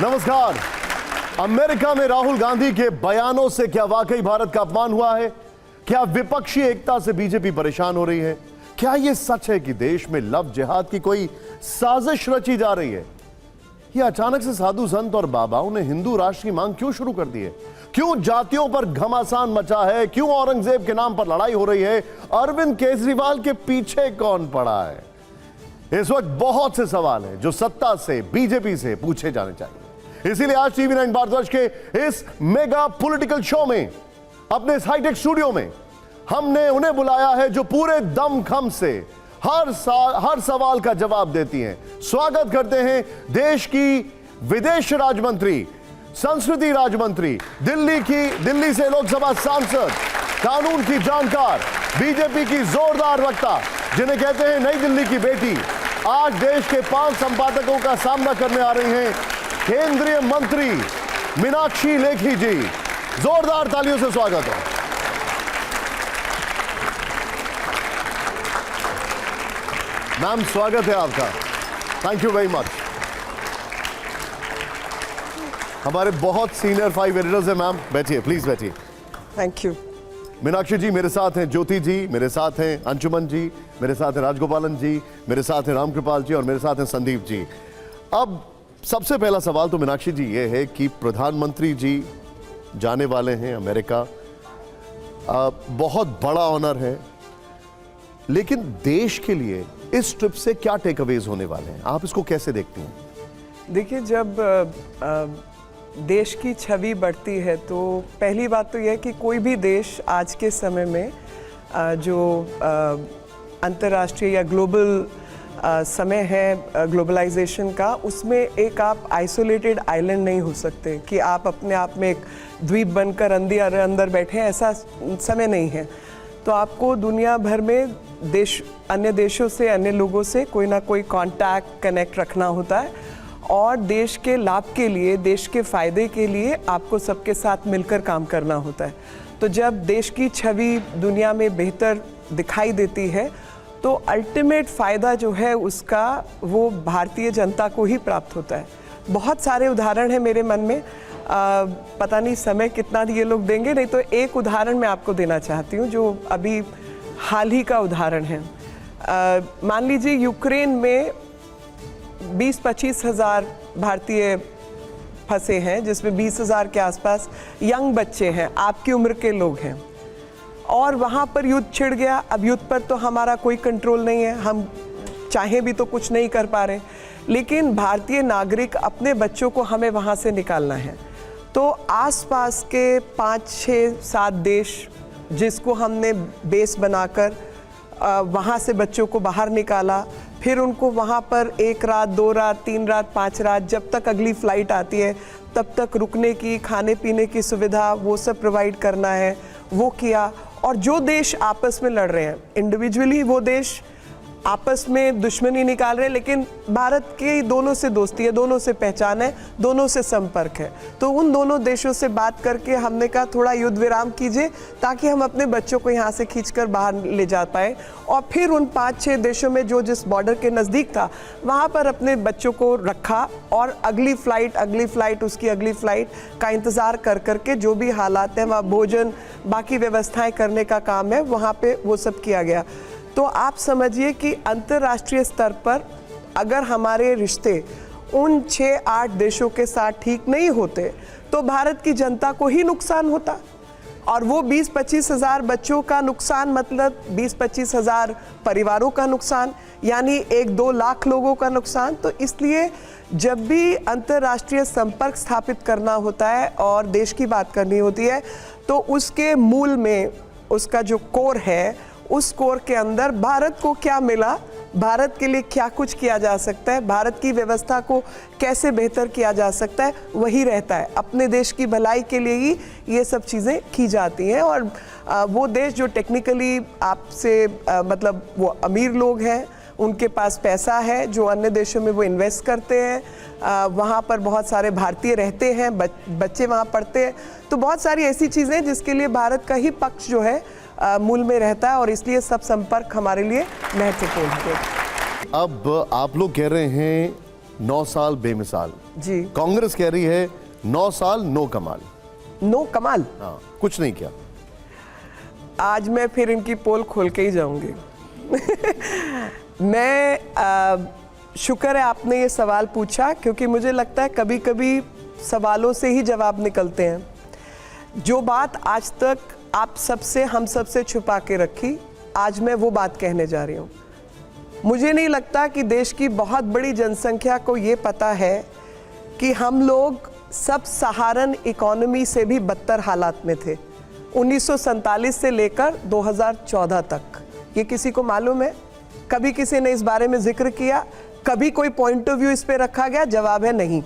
नमस्कार। अमेरिका में राहुल गांधी के बयानों से क्या वाकई भारत का अपमान हुआ है? क्या विपक्षी एकता से बीजेपी परेशान हो रही है? क्या यह सच है कि देश में लव जिहाद की कोई साजिश रची जा रही है? यह अचानक से साधु संत और बाबाओं ने हिंदू राष्ट्र की मांग क्यों शुरू कर दी है? क्यों जातियों पर घमासान मचा है? क्यों औरंगजेब के नाम पर लड़ाई हो रही है? अरविंद केजरीवाल के पीछे कौन पड़ा है? इस वक्त बहुत से सवाल हैं जो सत्ता से, बीजेपी से पूछे जाने चाहिए। इसीलिए आज टीवी 9 भारतवर्ष के इस मेगा पॉलिटिकल शो में, अपने इस हाईटेक स्टूडियो में, हमने उन्हें बुलाया है जो पूरे दमखम से हर सवाल का जवाब देती हैं। स्वागत करते हैं देश की विदेश राज्य मंत्री, संस्कृति राज्य मंत्री, दिल्ली से लोकसभा सांसद, कानून की जानकार, बीजेपी की जोरदार वक्ता, जिन्हें कहते हैं नई दिल्ली की बेटी, आज देश के 5 संपादकों का सामना करने आ रही हैं केंद्रीय मंत्री मीनाक्षी लेखी जी। जोरदार तालियों से स्वागत है। मैम, स्वागत है आपका। Thank you very much. हमारे बहुत सीनियर 5 एडिटर्स हैं। मैम बैठिए, प्लीज बैठिए। Thank you. मीनाक्षी जी मेरे साथ हैं, ज्योति जी मेरे साथ हैं, अंशुमन जी मेरे साथ हैं, राजगोपालन जी मेरे साथ हैं, रामकृपाल जी और मेरे साथ हैं संदीप जी। अब सबसे पहला सवाल तो मीनाक्षी जी ये है कि प्रधानमंत्री जी जाने वाले हैं अमेरिका, बहुत बड़ा ऑनर है, लेकिन देश के लिए इस ट्रिप से क्या टेक अवेज होने वाले हैं? आप इसको कैसे देखती हैं? देखिए, जब देश की छवि बढ़ती है तो पहली बात तो यह है कि कोई भी देश आज के समय में जो अंतर्राष्ट्रीय या ग्लोबल समय है ग्लोबलाइजेशन का, उसमें एक आप आइसोलेटेड आइलैंड नहीं हो सकते कि आप अपने आप में एक द्वीप बनकर अंदर बैठे हैं। ऐसा समय नहीं है। तो आपको दुनिया भर में अन्य देशों से, अन्य लोगों से कोई ना कोई कांटेक्ट, कनेक्ट रखना होता है और देश के लाभ के लिए, देश के फायदे के लिए आपको सबके साथ मिलकर काम करना होता है। तो जब देश की छवि दुनिया में बेहतर दिखाई देती है तो अल्टीमेट फ़ायदा जो है उसका वो भारतीय जनता को ही प्राप्त होता है। बहुत सारे उदाहरण हैं मेरे मन में, पता नहीं समय कितना ये लोग देंगे, नहीं तो एक उदाहरण मैं आपको देना चाहती हूँ जो अभी हाल ही का उदाहरण है। मान लीजिए यूक्रेन में 20-25 हज़ार भारतीय फंसे हैं, जिसमें 20,000 के आसपास यंग बच्चे हैं, आपकी उम्र के लोग हैं, और वहाँ पर युद्ध छिड़ गया। अब युद्ध पर तो हमारा कोई कंट्रोल नहीं है, हम चाहें भी तो कुछ नहीं कर पा रहे, लेकिन भारतीय नागरिक अपने बच्चों को हमें वहाँ से निकालना है। तो आसपास के 5, 6, 7 देश जिसको हमने बेस बनाकर वहाँ से बच्चों को बाहर निकाला, फिर उनको वहाँ पर 1 रात, 2 रात, 3 रात, 5 रात, जब तक अगली फ़्लाइट आती है तब तक रुकने की, खाने पीने की सुविधा वो सब प्रोवाइड करना है, वो किया। और जो देश आपस में लड़ रहे हैं, इंडिविजुअली वो देश आपस में दुश्मनी निकाल रहे हैं, लेकिन भारत की दोनों से दोस्ती है, दोनों से पहचान है, दोनों से संपर्क है। तो उन दोनों देशों से बात करके हमने कहा थोड़ा युद्ध विराम कीजिए ताकि हम अपने बच्चों को यहाँ से खींचकर बाहर ले जा पाए। और फिर उन 5-6 देशों में जो जिस बॉर्डर के नज़दीक था वहाँ पर अपने बच्चों को रखा और अगली फ़्लाइट उसकी अगली फ़्लाइट का इंतज़ार कर करके जो भी हालात हैं वहाँ भोजन, बाकी व्यवस्थाएँ करने का काम है, वहाँ पर वो सब किया गया। तो आप समझिए कि अंतर्राष्ट्रीय स्तर पर अगर हमारे रिश्ते उन 6-8 देशों के साथ ठीक नहीं होते तो भारत की जनता को ही नुकसान होता, और वो 20-25 हज़ार बच्चों का नुकसान मतलब 20-25 हज़ार परिवारों का नुकसान, यानी 1-2 लाख लोगों का नुकसान। तो इसलिए जब भी अंतर्राष्ट्रीय संपर्क स्थापित करना होता है और देश की बात करनी होती है तो उसके मूल में उसका जो कोर है, उस कोर के अंदर भारत को क्या मिला, भारत के लिए क्या कुछ किया जा सकता है, भारत की व्यवस्था को कैसे बेहतर किया जा सकता है, वही रहता है। अपने देश की भलाई के लिए ही ये सब चीज़ें की जाती हैं। और वो देश जो टेक्निकली आपसे मतलब वो अमीर लोग हैं, उनके पास पैसा है, जो अन्य देशों में वो इन्वेस्ट करते हैं, वहाँ पर बहुत सारे भारतीय रहते हैं, बच्चे वहाँ पढ़ते हैं, तो बहुत सारी ऐसी चीज़ें जिसके लिए भारत का ही पक्ष जो है मूल में रहता है, और इसलिए सब संपर्क हमारे लिए महत्वपूर्ण है। अब आप लोग कह रहे हैं 9 साल बेमिसाल, जी। कांग्रेस कह रही है 9 साल नो कमाल। नो कमाल। हाँ, कुछ नहीं किया। आज मैं फिर इनकी पोल खोल के ही जाऊंगी। मैं शुक्र है आपने ये सवाल पूछा, क्योंकि मुझे लगता है कभी कभी सवालों से ही जवाब निकलते हैं। जो बात आज तक आप सबसे हम सबसे छुपा के रखी, आज मैं वो बात कहने जा रही हूँ। मुझे नहीं लगता कि देश की बहुत बड़ी जनसंख्या को ये पता है कि हम लोग सब सहारन इकोनॉमी से भी बदतर हालात में थे 1947 से लेकर 2014 तक। ये किसी को मालूम है? कभी किसी ने इस बारे में जिक्र किया? कभी कोई पॉइंट ऑफ व्यू इस पे रखा गया? जवाब है नहीं।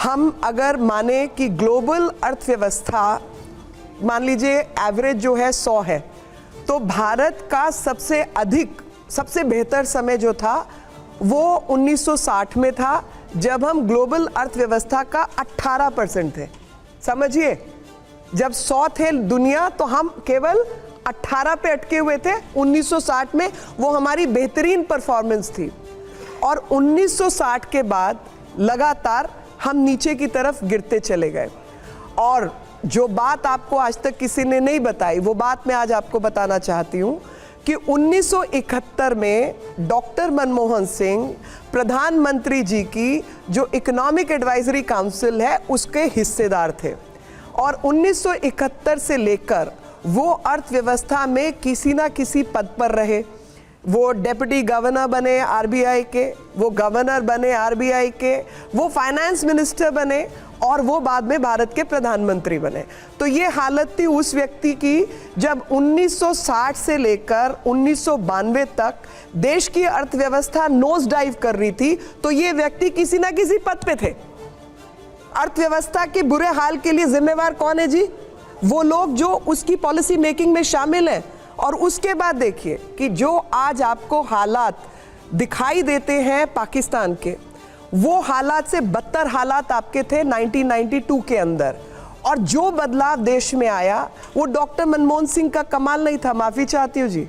हम अगर माने कि ग्लोबल अर्थव्यवस्था मान लीजिए एवरेज जो है 100 है, तो भारत का सबसे बेहतर समय जो था वो 1960 में था, जब हम ग्लोबल अर्थव्यवस्था का 18% थे। समझिए, जब 100 थे दुनिया तो हम केवल 18 पे अटके हुए थे 1960 में। वो हमारी बेहतरीन परफॉर्मेंस थी। और 1960 के बाद लगातार हम नीचे की तरफ गिरते चले गए। और जो बात आपको आज तक किसी ने नहीं बताई, वो बात मैं आज आपको बताना चाहती हूँ कि 1971 में डॉक्टर मनमोहन सिंह प्रधानमंत्री जी की जो इकोनॉमिक एडवाइजरी काउंसिल है उसके हिस्सेदार थे। और 1971 से लेकर वो अर्थव्यवस्था में किसी ना किसी पद पर रहे। वो डेप्यूटी गवर्नर बने आरबीआई के, वो गवर्नर बने आरबीआई के, वो फाइनेंस मिनिस्टर बने और वो बाद में भारत के प्रधानमंत्री बने। तो ये हालत थी उस व्यक्ति की जब 1960 से लेकर 1992 तक देश की अर्थव्यवस्था नोज डाइव कर रही थी। तो ये व्यक्ति किसी ना किसी पद पे थे। अर्थव्यवस्था के बुरे हाल के लिए जिम्मेवार कौन है जी? वो लोग जो उसकी पॉलिसी मेकिंग में शामिल हैं। और उसके बाद देखिए कि जो आज आपको हालात दिखाई देते हैं पाकिस्तान के, वो हालात से बदतर हालात आपके थे 1992 के अंदर। और जो बदलाव देश में आया वो डॉक्टर मनमोहन सिंह का कमाल नहीं था, माफी चाहती हूँ जी,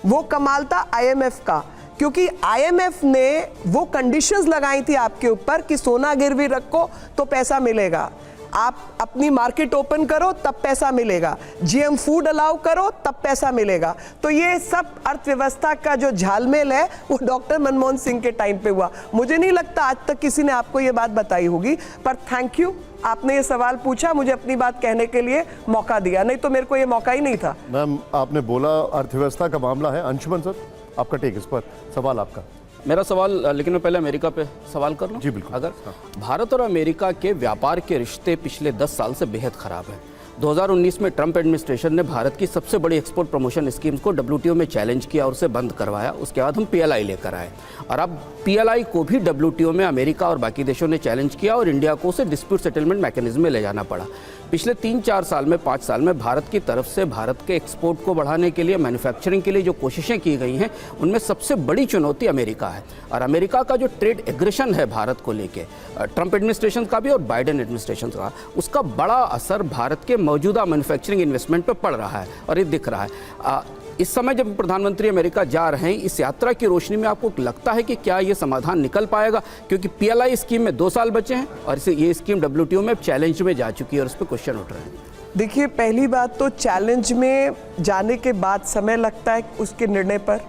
वो कमाल था आईएमएफ का। क्योंकि आईएमएफ ने वो कंडीशंस लगाई थी आपके ऊपर कि सोना गिरवी रखो तो पैसा मिलेगा, आप अपनी मार्केट ओपन करो तब पैसा मिलेगा, जीएम फूड अलाउ करो तब पैसा मिलेगा। तो ये सब अर्थव्यवस्था का जो झालमेल है वो डॉक्टर मनमोहन सिंह के टाइम पे हुआ। मुझे नहीं लगता आज तक किसी ने आपको ये बात बताई होगी, पर थैंक यू, आपने ये सवाल पूछा, मुझे अपनी बात कहने के लिए मौका दिया, नहीं तो मेरे को ये मौका ही नहीं था। मैम, आपने बोला अर्थव्यवस्था का मामला है। अंशुमन सर, आपका टेक इस पर, सवाल आपका। मेरा सवाल, लेकिन मैं पहले अमेरिका पे सवाल कर लूं। जी बिल्कुल। अगर भारत और अमेरिका के व्यापार के रिश्ते पिछले 10 साल से बेहद खराब हैं। 2019 में ट्रंप एडमिनिस्ट्रेशन ने भारत की सबसे बड़ी एक्सपोर्ट प्रमोशन स्कीम्स को डब्ल्यूटीओ में चैलेंज किया और उसे बंद करवाया। उसके बाद हम पीएलआई लेकर आए और अब पीएलआई को भी डब्ल्यूटीओ में अमेरिका और बाकी देशों ने चैलेंज किया और इंडिया को उसे डिस्प्यूट सेटलमेंट मैकेनिज्म में ले जाना पड़ा। पिछले 3-4 साल में 5 साल में भारत की तरफ से भारत के एक्सपोर्ट को बढ़ाने के लिए, मैन्युफैक्चरिंग के लिए जो कोशिशें की गई हैं, उनमें सबसे बड़ी चुनौती अमेरिका है। और अमेरिका का जो ट्रेड एग्रेशन है भारत को लेके, ट्रंप एडमिनिस्ट्रेशन का भी और बाइडेन एडमिनिस्ट्रेशन का, उसका बड़ा असर भारत के मौजूदा मैन्युफैक्चरिंग इन्वेस्टमेंट पर पड़ रहा है और ये दिख रहा है। इस समय जब प्रधानमंत्री अमेरिका जा रहे हैं, इस यात्रा की रोशनी में आपको लगता है कि क्या ये समाधान निकल पाएगा? क्योंकि पीएलआई स्कीम में 2 साल बचे हैं और ये स्कीम डब्ल्यूटीओ में चैलेंज में जा चुकी है और उस पर क्वेश्चन उठ रहे हैं। देखिए, पहली बात तो चैलेंज में जाने के बाद समय लगता है उसके निर्णय पर,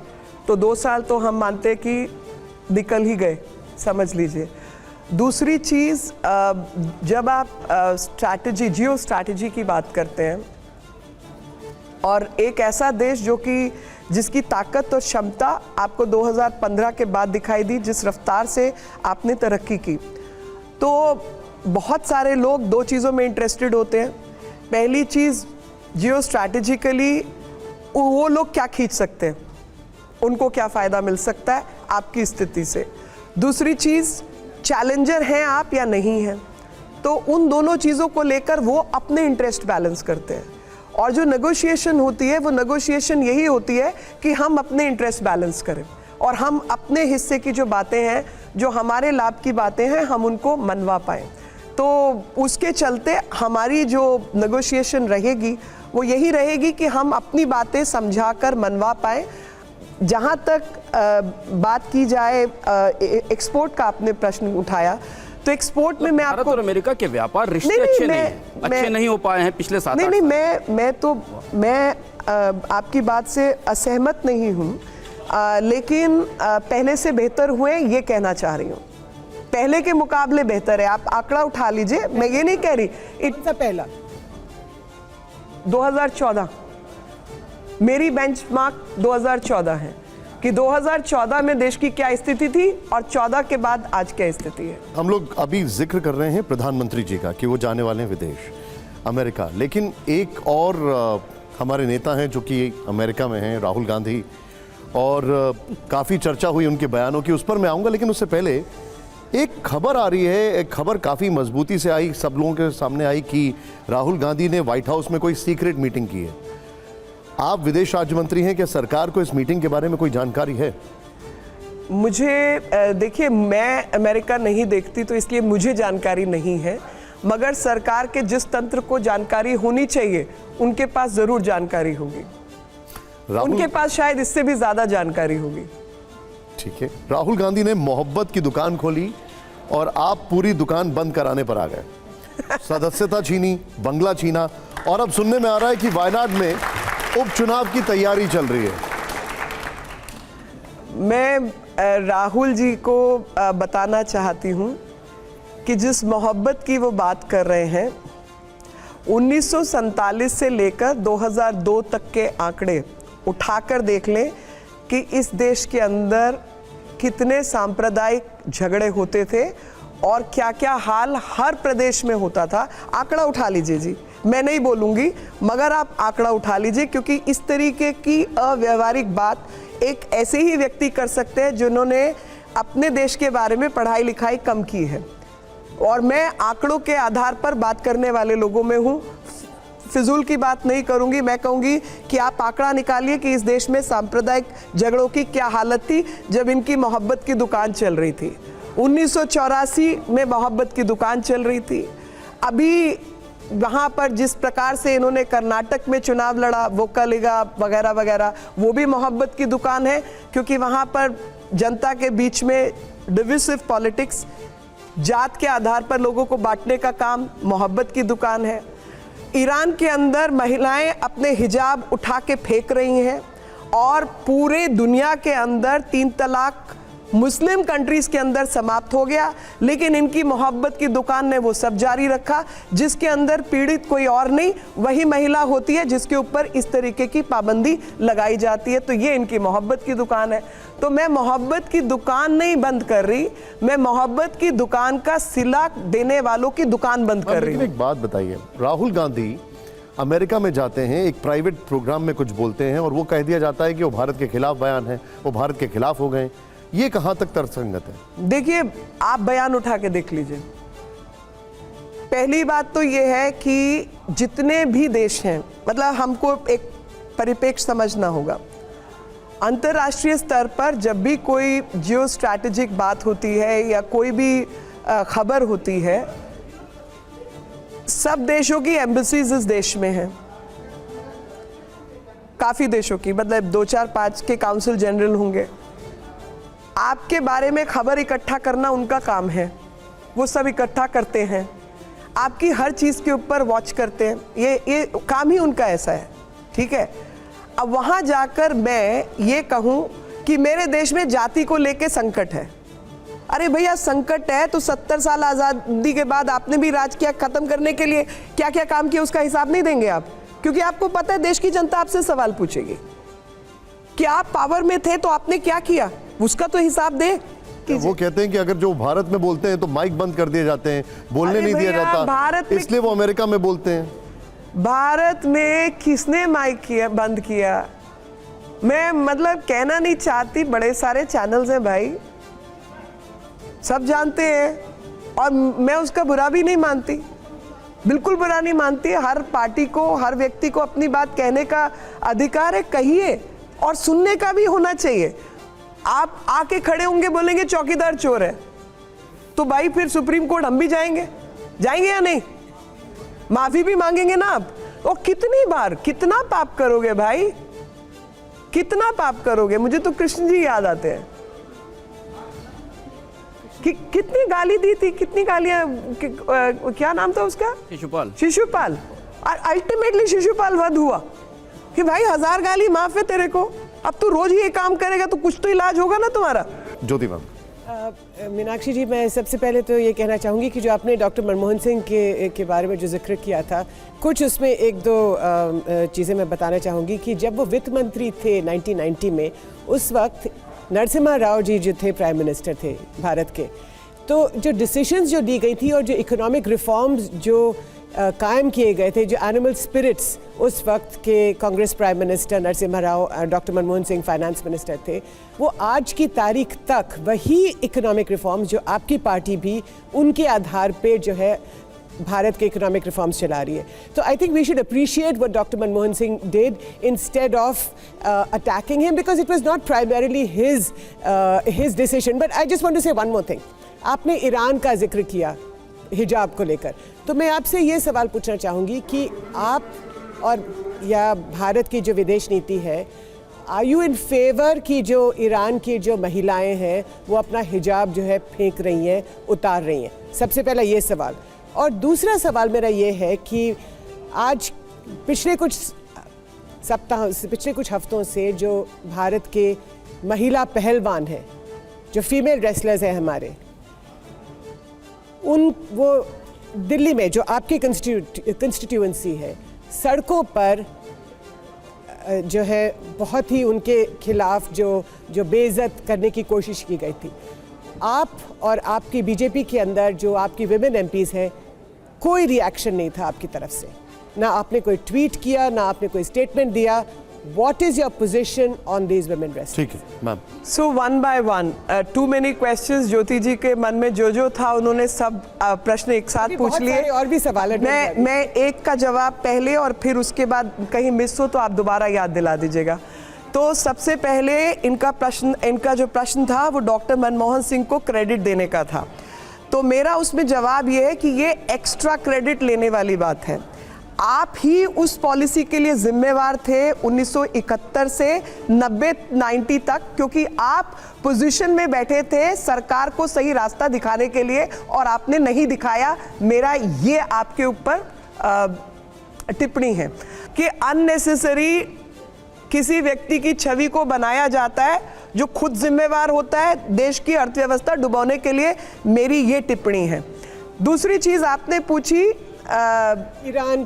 तो 2 साल तो हम मानते हैं कि निकल ही गए, समझ लीजिए। दूसरी चीज़, जब आप जियो स्ट्रैटेजी की बात करते हैं और एक ऐसा देश जो कि जिसकी ताकत और क्षमता आपको 2015 के बाद दिखाई दी, जिस रफ्तार से आपने तरक्की की, तो बहुत सारे लोग 2 चीज़ों में इंटरेस्टेड होते हैं। पहली चीज़, जियो स्ट्रैटेजिकली वो लोग क्या खींच सकते हैं, उनको क्या फ़ायदा मिल सकता है आपकी स्थिति से। दूसरी चीज़, चैलेंजर हैं आप या नहीं हैं, तो उन दोनों चीज़ों को लेकर वो अपने इंटरेस्ट बैलेंस करते हैं। और जो नेगोशिएशन होती है वो नेगोशिएशन यही होती है कि हम अपने इंटरेस्ट बैलेंस करें और हम अपने हिस्से की जो बातें हैं, जो हमारे लाभ की बातें हैं, हम उनको मनवा पाएँ। तो उसके चलते हमारी जो नेगोशिएशन रहेगी वो यही रहेगी कि हम अपनी बातें समझाकर मनवा पाएँ। जहाँ तक बात की जाए एक्सपोर्ट का, आपने प्रश्न उठाया, तो एक्सपोर्ट में मैं भारत आपको और अमेरिका के व्यापार रिश्ते नहीं, अच्छे मैं- नहीं हैं। अच्छे मैं- नहीं हो पाए हैं पिछले 7-8 नहीं साल। मैं आपकी बात से असहमत नहीं हूँ, लेकिन पहले से बेहतर हुए ये कहना चाह रही हूँ। पहले के मुकाबले बेहतर है। आप आंकड़ा उठा लीजिए, मैं ये नहीं कह रही कौन सा पहला 2014 मेरी बेंचमार्क 2014 है कि 2014 में देश की क्या स्थिति थी और 14 के बाद आज क्या स्थिति है। हम लोग अभी जिक्र कर रहे हैं प्रधानमंत्री जी का कि वो जाने वाले हैं विदेश अमेरिका, लेकिन एक और हमारे नेता हैं जो कि अमेरिका में हैं, राहुल गांधी, और काफ़ी चर्चा हुई उनके बयानों की, उस पर मैं आऊँगा। लेकिन उससे पहले एक खबर आ रही है, एक खबर काफ़ी मजबूती से आई, सब लोगों के सामने आई कि राहुल गांधी ने व्हाइट हाउस में कोई सीक्रेट मीटिंग की है। आप विदेश राज्य मंत्री हैं, क्या सरकार को इस मीटिंग के बारे में कोई जानकारी है? मुझे देखिए, मैं अमेरिका नहीं देखती तो इसलिए मुझे जानकारी नहीं है, मगर सरकार के जिस तंत्र को जानकारी होनी चाहिए उनके पास ज़रूर जानकारी होगी। उनके पास शायद इससे भी ज़्यादा जानकारी होगी। ठीक है, राहुल गांधी ने मोहब्बत की दुकान खोली और आप पूरी दुकान बंद कराने पर आ गए। सदस्यता छीनी, बंगला छीना, और अब सुनने में आ रहा है कि वायनाड में उपचुनाव की तैयारी चल रही है। मैं राहुल जी को बताना चाहती हूँ कि जिस मोहब्बत की वो बात कर रहे हैं, 1947 से लेकर 2002 तक के आंकड़े उठाकर देख लें कि इस देश के अंदर कितने सांप्रदायिक झगड़े होते थे और क्या क्या हाल हर प्रदेश में होता था। आंकड़ा उठा लीजिए जी, मैं नहीं बोलूँगी मगर आप आंकड़ा उठा लीजिए, क्योंकि इस तरीके की अव्यवहारिक बात एक ऐसे ही व्यक्ति कर सकते हैं जिन्होंने अपने देश के बारे में पढ़ाई लिखाई कम की है। और मैं आंकड़ों के आधार पर बात करने वाले लोगों में हूँ, फिजूल की बात नहीं करूंगी। मैं कहूंगी कि आप आंकड़ा निकालिए कि इस देश में सांप्रदायिक झगड़ों की क्या हालत थी जब इनकी मोहब्बत की दुकान चल रही थी। 1984 में मोहब्बत की दुकान चल रही थी। अभी वहाँ पर जिस प्रकार से इन्होंने कर्नाटक में चुनाव लड़ा, वोकलिगा वगैरह वगैरह, वो भी मोहब्बत की दुकान है, क्योंकि वहाँ पर जनता के बीच में डिविसिव पॉलिटिक्स, जात के आधार पर लोगों को बांटने का काम मोहब्बत की दुकान है। ईरान के अंदर महिलाएं अपने हिजाब उठा के फेंक रही हैं और पूरे दुनिया के अंदर 3 तलाक मुस्लिम कंट्रीज के अंदर समाप्त हो गया, लेकिन इनकी मोहब्बत की दुकान ने वो सब जारी रखा, जिसके अंदर पीड़ित कोई और नहीं, वही महिला होती है जिसके ऊपर इस तरीके की पाबंदी लगाई जाती है। तो ये इनकी मोहब्बत की दुकान है। तो मैं मोहब्बत की दुकान नहीं बंद कर रही, मैं मोहब्बत की दुकान का सिला देने वालों की दुकान बंद कर रही हूँ। एक बात बताइए, राहुल गांधी अमेरिका में जाते हैं, एक प्राइवेट प्रोग्राम में कुछ बोलते हैं और वो कह दिया जाता है कि वो भारत के खिलाफ बयान है, वो भारत के खिलाफ हो गए। ये कहां तक तर्कसंगत है? देखिए, आप बयान उठा के देख लीजिए। पहली बात तो ये है कि जितने भी देश हैं, मतलब हमको एक परिप्रेक्ष्य समझना होगा। अंतर्राष्ट्रीय स्तर पर जब भी कोई जियो स्ट्रैटेजिक बात होती है या कोई भी खबर होती है, सब देशों की एम्बेसीज इस देश में हैं, काफ़ी देशों की, मतलब 2, 4, 5 के काउंसिल जनरल होंगे। आपके बारे में खबर इकट्ठा करना उनका काम है, वो सब इकट्ठा करते हैं, आपकी हर चीज़ के ऊपर वॉच करते हैं, ये काम ही उनका ऐसा है, ठीक है। अब वहाँ जाकर मैं ये कहूँ कि मेरे देश में जाति को लेके संकट है, अरे भैया संकट है तो 70 साल आज़ादी के बाद आपने भी राज किया, ख़त्म करने के लिए क्या क्या काम किया उसका हिसाब नहीं देंगे आप? क्योंकि आपको पता है देश की जनता आपसे सवाल पूछेगी कि आप पावर में थे तो आपने क्या किया, उसका तो हिसाब दे। वो कहते हैं कि अगर जो भारत में बोलते हैं तो माइक बंद कर दिए जाते हैं, बोलने नहीं दिया जाता, भारत में, इसलिए वो अमेरिका में बोलते हैं। भारत में किसने माइक किया, बंद किया? मैं मतलब कहना नहीं चाहती, बड़े सारे चैनल्स हैं भाई, सब जानते हैं, और मैं उसका बुरा भी नहीं मानती, बिल्कुल बुरा नहीं मानती। हर पार्टी को, हर व्यक्ति को अपनी बात कहने का अधिकार है, कहिए, और सुनने का भी होना चाहिए। आप आके खड़े होंगे बोलेंगे चौकीदार चोर है, तो भाई फिर सुप्रीम कोर्ट हम भी जाएंगे या नहीं? माफी भी मांगेंगे ना आप? और कितनी बार, कितना पाप करोगे भाई, कितना पाप करोगे? मुझे तो कृष्ण जी याद आते हैं कितनी गाली दी थी, कितनी गालियां, क्या नाम था उसका? शिशुपाल। शिशुपाल। अल्टीमेटली शिशुपाल वध हुआ कि भाई 1000 गाली माफ है तेरे को, अब तू रोज ये काम करेगा तो कुछ तो इलाज होगा ना तुम्हारा। ज्योति मैम। मीनाक्षी जी, मैं सबसे पहले तो ये कहना चाहूँगी कि जो आपने डॉक्टर मनमोहन सिंह के बारे में जो जिक्र किया था, कुछ उसमें एक दो चीज़ें मैं बताना चाहूँगी कि जब वो वित्त मंत्री थे 1990 में, उस वक्त नरसिम्हा राव जी जो थे प्राइम मिनिस्टर थे भारत के, तो जो डिसीजंस जो दी गई थी और जो इकोनॉमिक रिफॉर्म्स जो कायम किए गए थे, जो एनिमल स्पिरिट्स उस वक्त के Congress prime minister Narasimha Rao, doctor Manmohan Singh finance minister थे, वो आज की तारीख तक वही इकोनॉमिक रिफॉर्म्स जो आपकी पार्टी भी उनके आधार पे जो है भारत के इकोनॉमिक रिफॉर्म्स चला रही है। तो I think we should appreciate what doctor Manmohan Singh did instead of attacking him, because it was not primarily his decision. But I just want to say one more thing. आपने ईरान का जिक्र किया हिजाब को लेकर, तो मैं आपसे ये सवाल पूछना चाहूँगी कि आप और या भारत की जो विदेश नीति है, आर यू इन फेवर कि जो ईरान की जो महिलाएं हैं वो अपना हिजाब जो है फेंक रही हैं, उतार रही हैं? सबसे पहला ये सवाल। और दूसरा सवाल मेरा ये है कि आज पिछले कुछ हफ्तों से जो भारत के महिला पहलवान हैं, जो फीमेल रेसलर्स हैं हमारे, वो दिल्ली में जो आपकी कंस्टिट्यूएंसी है, सड़कों पर जो है बहुत ही उनके खिलाफ जो बेइज्जत करने की कोशिश की गई थी। आप और आपकी बीजेपी के अंदर जो आपकी विमेन एमपीज हैं, कोई रिएक्शन नहीं था आपकी तरफ से, ना आपने कोई ट्वीट किया, ना आपने कोई स्टेटमेंट दिया। What is your position on these women wrestlers? ठीक है ma'am. So one by one, too many questions ज्योति जी के मन में जो था उन्होंने सब प्रश्न एक साथ पूछ लिए। और भी सवाल है, मैं एक का जवाब पहले और फिर उसके बाद कहीं मिस हो तो आप दोबारा याद दिला दीजिएगा। तो सबसे पहले इनका जो प्रश्न था वो डॉक्टर मनमोहन सिंह को क्रेडिट देने का था। तो मेरा उसमें जवाब ये है कि ये एक्स्ट्रा क्रेडिट लेने वाली बात है। आप ही उस पॉलिसी के लिए जिम्मेवार थे 1971 से 90 तक, क्योंकि आप पोजीशन में बैठे थे सरकार को सही रास्ता दिखाने के लिए और आपने नहीं दिखाया। मेरा ये आपके ऊपर टिप्पणी है कि अननेसेसरी किसी व्यक्ति की छवि को बनाया जाता है जो खुद जिम्मेवार होता है देश की अर्थव्यवस्था डुबोने के लिए। मेरी ये टिप्पणी है। दूसरी चीज आपने पूछी ईरान,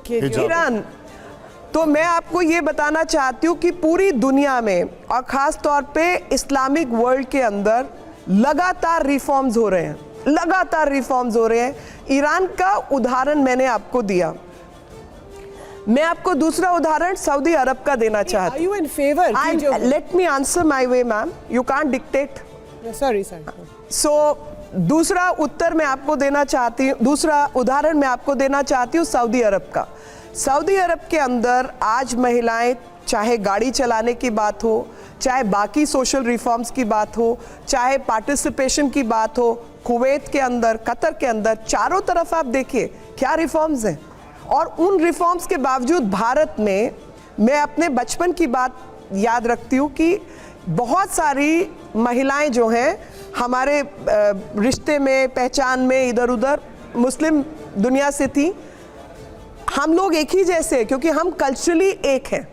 तो मैं आपको ये बताना चाहती हूँ कि पूरी दुनिया में और ख़ास तौर पे इस्लामिक वर्ल्ड के अंदर लगातार रिफॉर्म्स हो रहे हैं, ईरान का उदाहरण मैंने आपको दिया। मैं आपको दूसरा उदाहरण सऊदी अरब का देना चाहती हूँ। Are you in favor? Let me answer my way, ma'am. You can't dictate. Sorry. So दूसरा उदाहरण मैं आपको देना चाहती हूँ सऊदी अरब का। सऊदी अरब के अंदर आज महिलाएं, चाहे गाड़ी चलाने की बात हो, चाहे बाकी सोशल रिफॉर्म्स की बात हो, चाहे पार्टिसिपेशन की बात हो, कुवैत के अंदर, कतर के अंदर, चारों तरफ आप देखिए क्या रिफॉर्म्स हैं। और उन रिफॉर्म्स के बावजूद भारत में, मैं अपने बचपन की बात याद रखती हूँ कि बहुत सारी महिलाएं जो हैं हमारे रिश्ते में, पहचान में, इधर उधर मुस्लिम दुनिया से थी। हम लोग एक ही जैसे, क्योंकि हम कल्चरली एक हैं।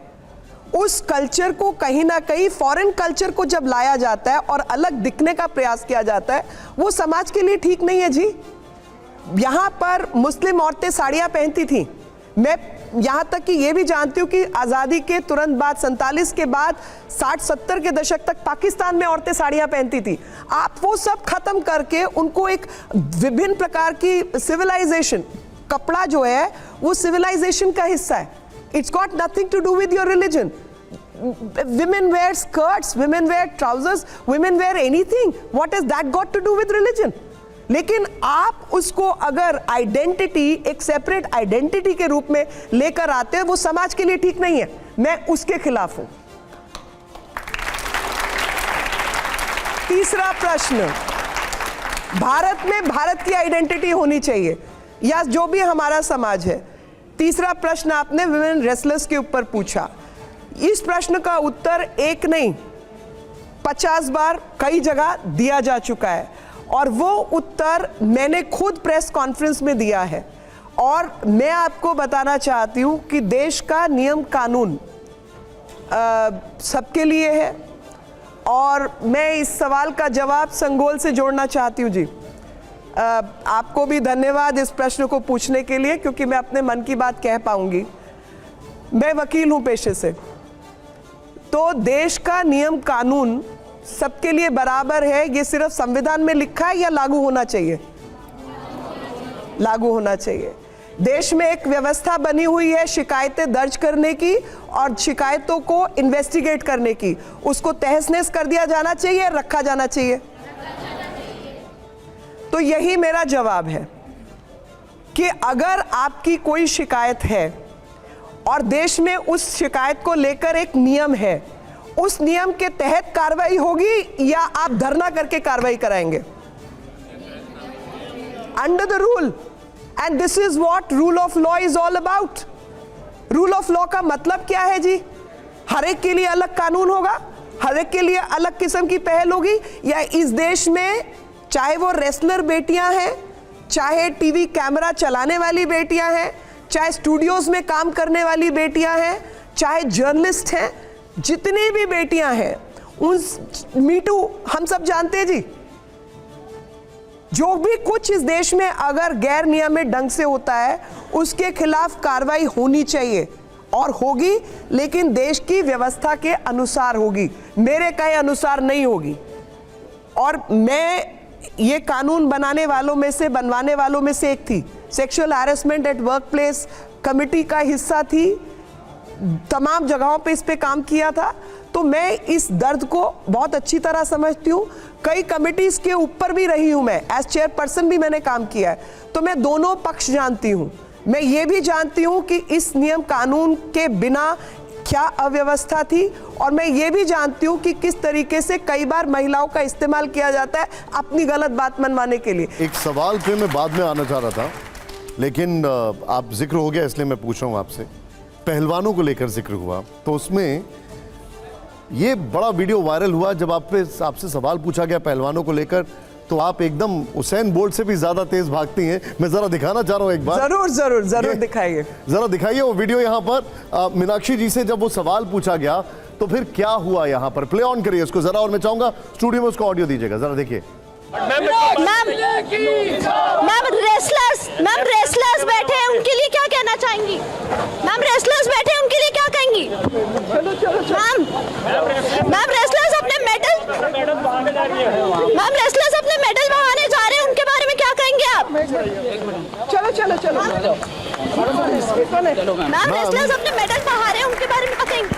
उस कल्चर को कहीं ना कहीं, फॉरेन कल्चर को जब लाया जाता है और अलग दिखने का प्रयास किया जाता है, वो समाज के लिए ठीक नहीं है जी। यहाँ पर मुस्लिम औरतें साड़ियाँ पहनती थी। मैं यहाँ तक कि ये भी जानती हूँ कि आज़ादी के तुरंत बाद 47 के बाद 60-70 के दशक तक पाकिस्तान में औरतें साड़ियाँ पहनती थी। आप वो सब खत्म करके उनको एक विभिन्न प्रकार की सिविलाइजेशन, कपड़ा जो है वो सिविलाइजेशन का हिस्सा है। It's got nothing to do with your religion. Women wear skirts, women wear trousers, women wear anything. What has that got to do with religion? लेकिन आप उसको अगर आइडेंटिटी, एक सेपरेट आइडेंटिटी के रूप में लेकर आते हैं, वो समाज के लिए ठीक नहीं है। मैं उसके खिलाफ हूं। तीसरा प्रश्न, भारत में भारत की आइडेंटिटी होनी चाहिए या जो भी हमारा समाज है। तीसरा प्रश्न आपने विमेन रेसलर्स के ऊपर पूछा। इस प्रश्न का उत्तर एक नहीं 50 बार कई जगह दिया जा चुका है। और वो उत्तर मैंने खुद प्रेस कॉन्फ्रेंस में दिया है। और मैं आपको बताना चाहती हूँ कि देश का नियम कानून सबके लिए है। और मैं इस सवाल का जवाब संगोल से जोड़ना चाहती हूँ जी। आपको भी धन्यवाद इस प्रश्न को पूछने के लिए, क्योंकि मैं अपने मन की बात कह पाऊंगी। मैं वकील हूं पेशे से, तो देश का नियम कानून सबके लिए बराबर है, ये सिर्फ संविधान में लिखा है या लागू होना चाहिए? लागू होना चाहिए। देश में एक व्यवस्था बनी हुई है शिकायतें दर्ज करने की और शिकायतों को इन्वेस्टिगेट करने की। उसको तहस नहस कर दिया जाना चाहिए, रखा जाना चाहिए? तो यही मेरा जवाब है कि अगर आपकी कोई शिकायत है और देश में उस शिकायत को लेकर एक नियम है, उस नियम के तहत कार्रवाई होगी या आप धरना करके कार्रवाई कराएंगे? Under the rule, and this is what rule of law is all about. Rule of law का मतलब क्या है जी? हर एक के लिए अलग कानून होगा, हर एक के लिए अलग किस्म की पहल होगी, या इस देश में चाहे वो रेसलर बेटियां हैं, चाहे टीवी कैमरा चलाने वाली बेटियां हैं, चाहे स्टूडियोज में काम करने वाली बेटियां हैं, चाहे जर्नलिस्ट हैं, जितनी भी बेटियां हैं, उन मीटू हम सब जानते हैं जी। जो भी कुछ इस देश में अगर गैर नियमित ढंग से होता है उसके खिलाफ कार्रवाई होनी चाहिए और होगी, लेकिन देश की व्यवस्था के अनुसार होगी, मेरे कहे अनुसार नहीं होगी। और मैं ये कानून बनाने वालों में से, बनवाने वालों में से एक थी। Sexual harassment at work place committee का हिस्सा थी, तमाम जगहों पे इस पे काम किया था, तो मैं इस दर्द को बहुत अच्छी तरह समझती हूँ। कई कमिटीज के ऊपर भी रही हूँ, मैं एज चेयरपर्सन भी मैंने काम किया है, तो मैं दोनों पक्ष जानती हूँ। मैं ये भी जानती हूँ कि इस नियम कानून के बिना क्या अव्यवस्था थी, और मैं ये भी जानती हूँ कि किस तरीके से कई बार महिलाओं का इस्तेमाल किया जाता है अपनी गलत बात मनवाने के लिए। एक सवाल पे मैं बाद में आना चाह रहा था, लेकिन आप जिक्र हो गया इसलिए मैं पूछ रहा हूँ आपसे। पहलवानों को लेकर जिक्र हुआ, तो उसमें ये बड़ा वीडियो वायरल हुआ जब आपसे सवाल पूछा गया पहलवानों को लेकर, तो आप एकदम हुसैन बोल्ट से भी ज्यादा तेज भागती हैं। मैं जरा दिखाना चाह रहा हूं एक बार। जरूर जरूर जरूर दिखाइए, जरा दिखाइए वो वीडियो यहाँ पर। मीनाक्षी जी से जब वो सवाल पूछा गया तो फिर क्या हुआ यहाँ पर, प्ले ऑन करिए उसको जरा, और मैं चाहूंगा स्टूडियो में उसको ऑडियो दीजिएगा, जरा देखिए। मैम रेसलर्स बैठे हैं, उनके लिए क्या कहना चाहेंगी? मैम रेसलर्स बैठे हैं, उनके लिए क्या कहेंगी? मैम रेसलर्स अपने मेडल बहाने जा रहे हैं, उनके बारे में क्या कहेंगे आप? चलो चलो चलो मैम रेसलर्स अपने मेडल बहा रहे हैं, उनके बारे में क्या कहेंगे?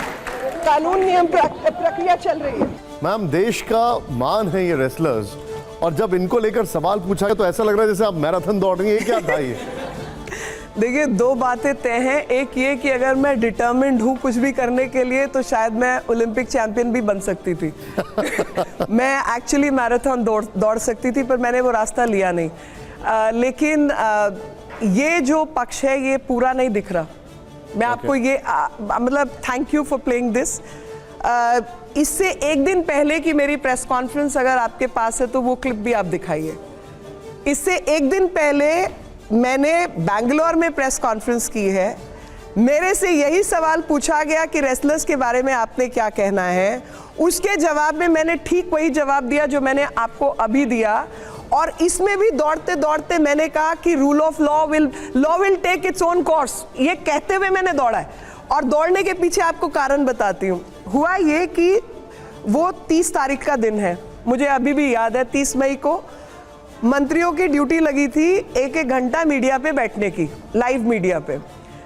कानून नियम प्रक्रिया चल रही है। मैम देश का मान है ये रेसलर्स, और जब इनको लेकर सवाल पूछा गया तो ऐसा लग रहा है जैसे आप मैराथन दौड़ रही हैं, क्या था ये? देखिए, दो बातें तय हैं। एक ये कि अगर मैं डिटर्मिन्ड हूँ कुछ भी करने के लिए तो शायद मैं ओलंपिक चैंपियन भी बन सकती थी। मैं एक्चुअली मैराथन दौड़ सकती थी, पर मैंने वो रास्ता लिया नहीं। लेकिन ये जो पक्ष है ये पूरा नहीं दिख रहा। मैं आपको ये मतलब thank you for playing this. इससे एक दिन पहले की मेरी प्रेस कॉन्फ्रेंस अगर आपके पास है तो वो क्लिप भी आप दिखाइए। इससे एक दिन पहले मैंने बैंगलोर में प्रेस कॉन्फ्रेंस की है। मेरे से यही सवाल पूछा गया कि रेसलर्स के बारे में आपने क्या कहना है। उसके जवाब में मैंने ठीक वही जवाब दिया जो मैंने आपको अभी दिया, और इसमें भी दौड़ते दौड़ते मैंने कहा कि rule of law will take its own course, ये कहते हुए मैंने दौड़ा है। और दौड़ने के पीछे आपको कारण बताती हूँ। हुआ ये कि वो 30 तारीख का दिन है, मुझे अभी भी याद है। 30 मई को मंत्रियों की ड्यूटी लगी थी एक घंटा मीडिया पे बैठने की, लाइव मीडिया पे।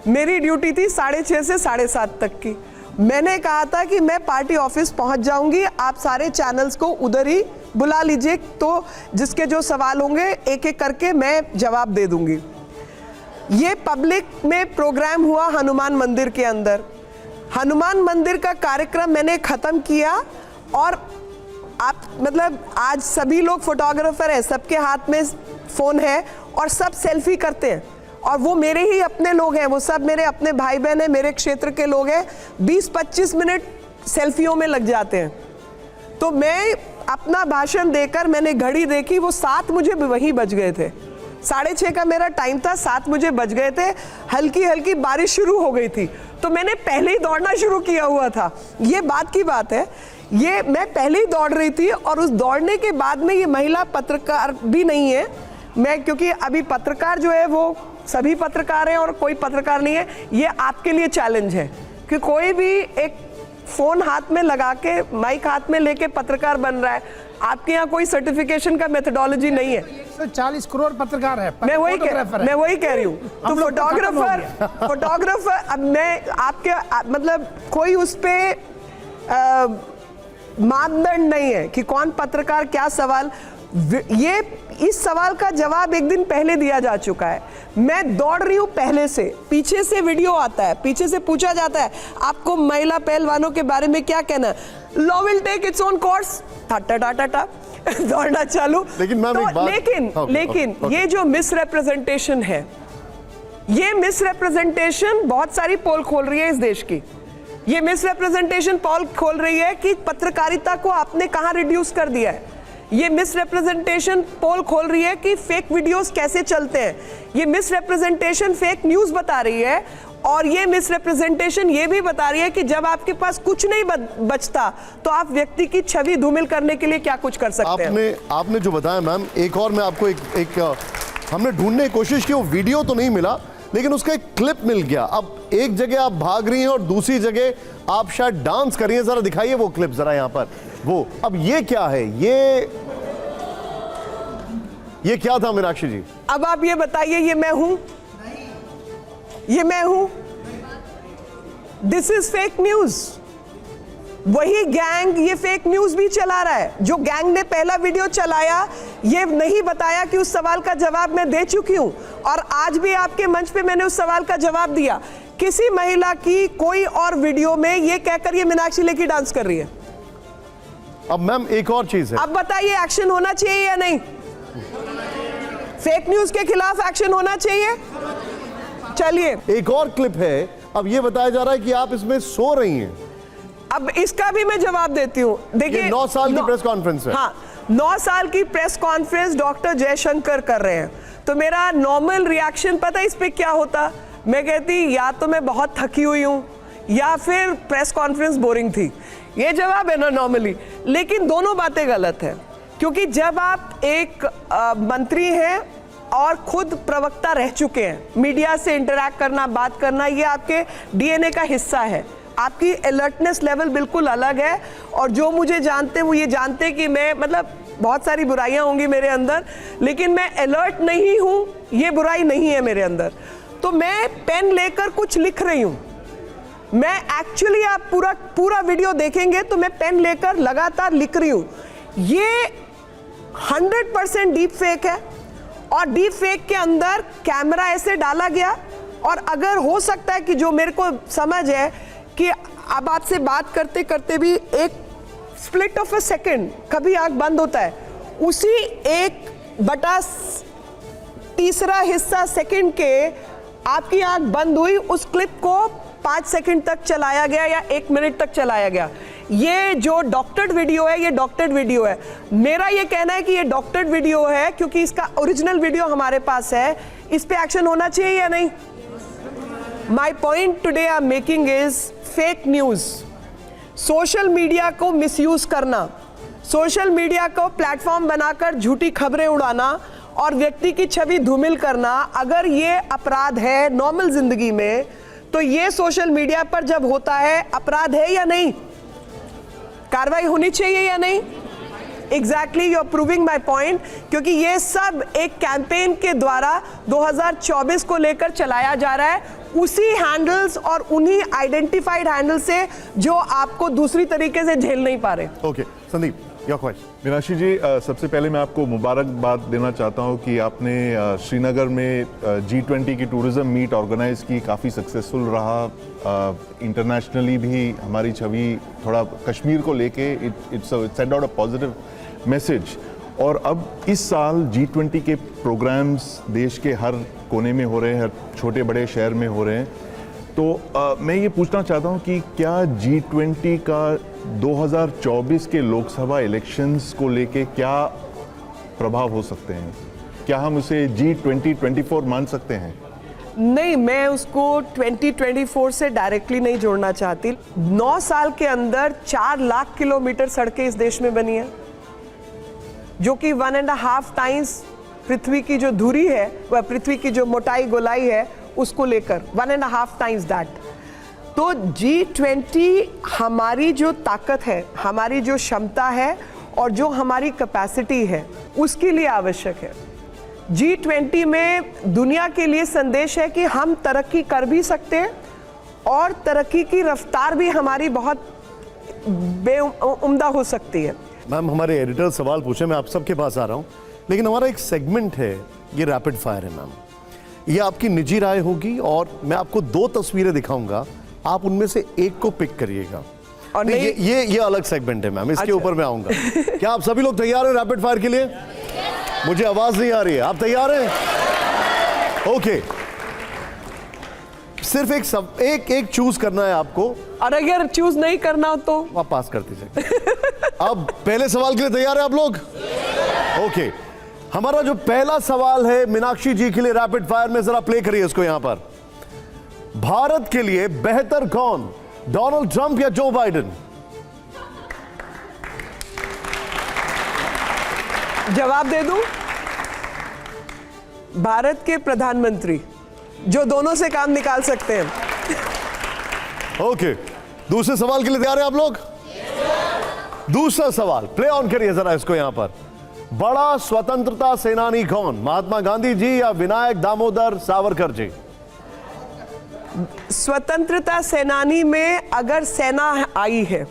मेरी ड्यूटी थी 6:30 से 7:30 तक की। मैंने कहा था कि मैं पार्टी ऑफिस पहुंच जाऊंगी, आप सारे चैनल्स को उधर ही बुला लीजिए, तो जिसके जो सवाल होंगे एक एक करके मैं जवाब दे दूंगी। ये पब्लिक में प्रोग्राम हुआ हनुमान मंदिर के अंदर। हनुमान मंदिर का कार्यक्रम मैंने ख़त्म किया, और आप मतलब आज सभी लोग फोटोग्राफर हैं, सबके हाथ में फ़ोन है और सब सेल्फी करते हैं, और वो मेरे ही अपने लोग हैं, वो सब मेरे अपने भाई बहन हैं, मेरे क्षेत्र के लोग हैं। 20-25 मिनट सेल्फियों में लग जाते हैं। तो मैं अपना भाषण देकर मैंने घड़ी देखी, वो 7 मुझे वही बज गए थे। 6:30 का मेरा टाइम था, 7 मुझे बज गए थे। हल्की हल्की बारिश शुरू हो गई थी, तो मैंने पहले ही दौड़ना शुरू किया हुआ था। ये बात की बात है, ये मैं पहले ही दौड़ रही थी। और उस दौड़ने के बाद में ये महिला पत्रकार भी नहीं है मैं, क्योंकि अभी पत्रकार जो है वो सभी पत्रकार हैं और कोई पत्रकार नहीं है। ये आपके लिए चैलेंज है कि कोई भी एक फोन हाथ में लगा के, माइक हाथ में लेके पत्रकार बन रहा है। आपके यहाँ कोई सर्टिफिकेशन का मेथोडोलॉजी नहीं है। 140 करोड़ पत्रकार है, मैं वही कह रही हूँ। तो फोटोग्राफर अब मैं आपके मतलब कोई उस पे मापदंड नहीं है कि कौन पत्रकार क्या सवाल। ये इस सवाल का जवाब एक दिन पहले दिया जा चुका है। मैं दौड़ रही हूँ पहले से, पीछे से वीडियो आता है, पीछे से पूछा जाता है आपको महिला पहलवानों के बारे में क्या कहना है। Law will take its own course, टा दौड़ना चालू। लेकिन मैम एक बात, लेकिन ये जो मिसरिप्रेजेंटेशन है, ये मिसरिप्रेजेंटेशन बहुत सारी पोल खोल रही है इस देश की। ये मिसरिप्रेजेंटेशन पोल खोल रही है कि पत्रकारिता को आपने कहां रिड्यूस कर दिया है। ये मिसरिप्रेजेंटेशन पोल खोल रही है कि फेक वीडियोस कैसे चलते हैं। ये मिसरिप्रेजेंटेशन फेक न्यूज बता रही है। और ये मिसरिप्रेजेंटेशन ये भी बता रही है कि जब आपके पास कुछ नहीं बचता तो आप व्यक्ति की छवि धूमिल करने के लिए क्या कुछ कर सकते हैं। आपने जो बताया मैम, एक और मैं आपको एक हमने ढूंढने की कोशिश की, वो वीडियो तो नहीं मिला लेकिन उसका एक क्लिप मिल गया। अब एक जगह आप भाग रही हैं और दूसरी जगह आप शायद डांस कर रही हैं। जरा दिखाइए वो क्लिप जरा यहाँ पर। वो अब ये क्या है, ये क्या था मीनाक्षी जी? अब आप ये बताइए, ये मैं हूं? ये मैं हूं? This is fake news. वही गैंग ये फेक न्यूज भी चला रहा है। जो गैंग ने पहला वीडियो चलाया, ये नहीं बताया कि उस सवाल का जवाब मैं दे चुकी हूं। और आज भी आपके मंच पे मैंने उस सवाल का जवाब दिया। किसी महिला की कोई और वीडियो में ये कहकर ये मीनाक्षी लेखी डांस कर रही है। अब मैम एक और चीज है, अब बताइए एक्शन होना चाहिए या नहीं? फेक न्यूज के खिलाफ एक्शन होना चाहिए। चलिए एक और क्लिप है। अब ये बताया जा रहा है कि आप इसमें सो रही हैं। अब इसका भी मैं जवाब देती हूँ। देखिए 9 साल की प्रेस कॉन्फ्रेंस है। हाँ, 9 साल की प्रेस कॉन्फ्रेंस डॉक्टर जयशंकर कर रहे हैं। तो मेरा नॉर्मल रिएक्शन पता है इस पे क्या होता? मैं कहती या तो मैं बहुत थकी हुई हूँ या फिर प्रेस कॉन्फ्रेंस बोरिंग थी। ये जवाब है ना नॉर्मली। लेकिन दोनों बातें गलत है, क्योंकि जब आप एक मंत्री हैं और खुद प्रवक्ता रह चुके हैं, मीडिया से इंटरैक्ट करना, बात करना, ये आपके डीएनए का हिस्सा है। आपकी अलर्टनेस लेवल बिल्कुल अलग है। और जो मुझे जानते हैं वो ये जानते हैं कि मैं मतलब बहुत सारी बुराइयां होंगी मेरे अंदर, लेकिन मैं अलर्ट नहीं हूं, ये बुराई नहीं है मेरे अंदर। तो मैं पेन लेकर कुछ लिख रही हूं। मैं एक्चुअली, आप पूरा वीडियो देखेंगे तो मैं पेन लेकर लगातार लिख रही हूं। ये 100% डीप फेक है। और डीप फेक के अंदर कैमरा ऐसे डाला गया। और अगर हो सकता है कि जो मेरे को समझ है कि अब आपसे बात करते करते भी एक स्प्लिट ऑफ अ सेकेंड कभी आंख बंद होता है, उसी 1/3 हिस्सा सेकेंड के आपकी आंख बंद हुई, उस क्लिप को 5 सेकेंड तक चलाया गया या 1 मिनट तक चलाया गया। ये जो डॉक्टर्ड वीडियो है, ये डॉक्टर्ड वीडियो है। मेरा ये कहना है कि ये डॉक्टर्ड वीडियो है क्योंकि इसका ओरिजिनल वीडियो हमारे पास है। इस पे एक्शन होना चाहिए या नहीं? My point today I am making is fake news, social media को मिसयूज करना, सोशल मीडिया को प्लेटफॉर्म बनाकर झूठी खबरें उड़ाना और व्यक्ति की छवि धूमिल करना, अगर ये अपराध है नॉर्मल जिंदगी में, तो ये सोशल मीडिया पर जब होता है अपराध है या नहीं? कार्रवाई होनी चाहिए या नहीं? Exactly, you are proving my point. क्योंकि ये सब एक कैंपेन के द्वारा 2024 को लेकर चलाया जा रहा है, उसी हैंडल्स और उन्हीं आइडेंटिफाइड हैंडल से जो आपको दूसरी तरीके से झेल नहीं पा रहे। Okay Sandeep, your question. Meenakshi ji, सबसे पहले मैं आपको मुबारकबाद देना चाहता हूं कि आपने श्रीनगर में G20 की टूरिज्म मीट ऑर्गेनाइज की, काफ़ी सक्सेसफुल रहा। इंटरनेशनली भी हमारी छवि थोड़ा कश्मीर को लेके it's send out a positive message. और अब इस साल G20 के प्रोग्राम्स देश के हर कोने में हो रहे हैं, हर छोटे बड़े शहर में हो रहे हैं। तो मैं ये पूछना चाहता हूँ कि क्या G20 का 2024 के लोकसभा इलेक्शंस को लेके क्या प्रभाव हो सकते हैं? क्या हम उसे G2024 मान सकते हैं? नहीं, मैं उसको 2024 से डायरेक्टली नहीं जोड़ना चाहती। 9 साल के अंदर 4 लाख किलोमीटर सड़कें इस देश में बनी है, जो कि 1.5 टाइम्स पृथ्वी की जो धुरी है, वह पृथ्वी की जो मोटाई गोलाई है उसको लेकर 1.5 टाइम्स दैट। तो G20 हमारी जो ताकत है, हमारी जो क्षमता है और जो हमारी कैपेसिटी है उसके लिए आवश्यक है। G20 में दुनिया के लिए संदेश है कि हम तरक्की कर भी सकते हैं और तरक्की की रफ्तार भी हमारी बहुत बेउम्दा हो सकती है। मैम, हमारे एडिटर सवाल पूछे, मैं आप सबके पास आ रहा हूं, लेकिन हमारा एक सेगमेंट है, ये रैपिड फायर है मैम। ये आपकी निजी राय होगी और मैं आपको 2 तस्वीरें दिखाऊंगा, आप उनमें से एक को पिक करिएगा। और नहीं, ये अलग सेगमेंट है मैम, इसके अच्छा। ऊपर मैं आऊंगा। क्या आप सभी लोग तैयार हैं रैपिड फायर के लिए? मुझे आवाज नहीं आ रही है, आप तैयार हैं? ओके, सिर्फ एक चूज करना है आपको, और अगर चूज नहीं करना हो तो आप पास कर दीजिए। अब पहले सवाल के लिए तैयार है आप लोग? ओके, हमारा जो पहला सवाल है मीनाक्षी जी के लिए रैपिड फायर में, जरा प्ले करिए इसको यहां पर। भारत के लिए बेहतर कौन, डोनाल्ड ट्रंप या जो बाइडेन? जवाब दे दूं? भारत के प्रधानमंत्री, जो दोनों से काम निकाल सकते हैं। ओके, दूसरे सवाल के लिए तैयार है आप लोग? दूसरा सवाल प्ले ऑन करिए जरा इसको यहां पर। बड़ा स्वतंत्रता सेनानी कौन, महात्मा गांधी जी या विनायक दामोदर सावरकर जी? स्वतंत्रता सेनानी में अगर सेना आई है,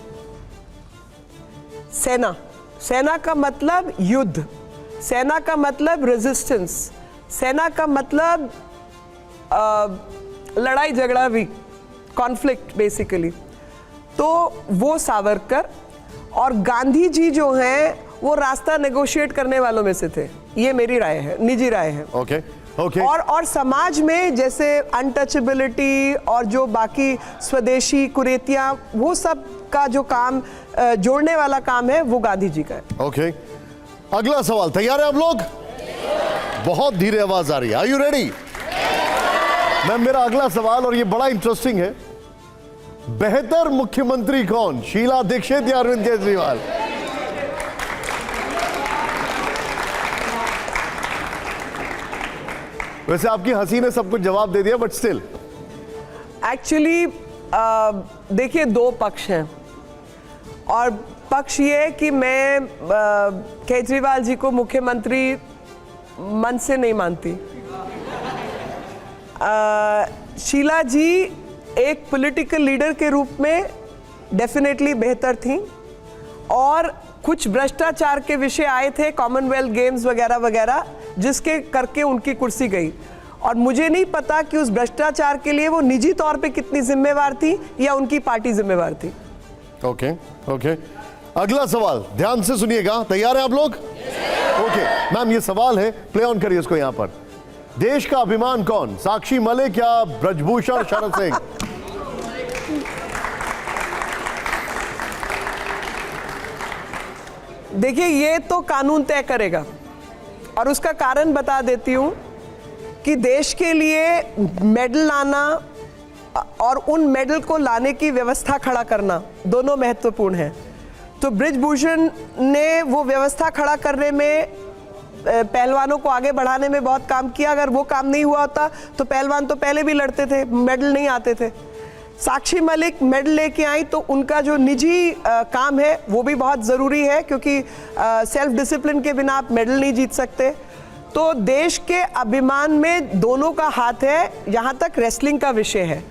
सेना का मतलब युद्ध, सेना का मतलब रेजिस्टेंस, सेना का मतलब लड़ाई झगड़ा भी, कॉन्फ्लिक्ट बेसिकली, तो वो सावरकर। और गांधी जी जो हैं वो रास्ता नेगोशिएट करने वालों में से थे। ये मेरी राय है, निजी राय है। Okay okay. और समाज में जैसे अनटचेबिलिटी और जो बाकी स्वदेशी कुरीतियां, वो सब का जो काम जोड़ने वाला काम है वो गांधी जी का है। ओके, अगला सवाल तैयार है आप लोग? बहुत धीरे आवाज आ रही है, आर यू रेडी? मैम, मेरा अगला सवाल, और ये बड़ा इंटरेस्टिंग है, बेहतर मुख्यमंत्री कौन, शीला दीक्षित या अरविंद केजरीवाल? वैसे आपकी हंसी ने सब कुछ जवाब दे दिया, बट स्टिल एक्चुअली देखिए, 2 पक्ष हैं, और पक्ष ये है कि मैं केजरीवाल जी को मुख्यमंत्री मन से नहीं मानती। शीला जी एक पॉलिटिकल लीडर के रूप में डेफिनेटली बेहतर थी, और कुछ भ्रष्टाचार के विषय आए थे, कॉमनवेल्थ गेम्स वगैरह वगैरह, जिसके करके उनकी कुर्सी गई। और मुझे नहीं पता कि उस भ्रष्टाचार के लिए वो निजी तौर पे कितनी जिम्मेवार थी या उनकी पार्टी जिम्मेवार थी। ओके ओके, अगला सवाल ध्यान से सुनिएगा, तैयार है आप लोग? ओके मैम, ये सवाल है, प्ले ऑन करिए इसको यहां पर। देश का अभिमान कौन, साक्षी मलिक या ब्रजभूषण शरद सिंह? देखिए, ये तो कानून तय करेगा, और उसका कारण बता देती हूं कि देश के लिए मेडल लाना और उन मेडल को लाने की व्यवस्था खड़ा करना दोनों महत्वपूर्ण है। तो ब्रिजभूषण ने वो व्यवस्था खड़ा करने में, पहलवानों को आगे बढ़ाने में बहुत काम किया। अगर वो काम नहीं हुआ होता तो पहलवान तो पहले भी लड़ते थे, मेडल नहीं आते थे। साक्षी मलिक मेडल लेके आई, तो उनका जो निजी काम है वो भी बहुत ज़रूरी है, क्योंकि सेल्फ डिसिप्लिन के बिना आप मेडल नहीं जीत सकते। तो देश के अभिमान में दोनों का हाथ है, यहाँ तक रेसलिंग का विषय है।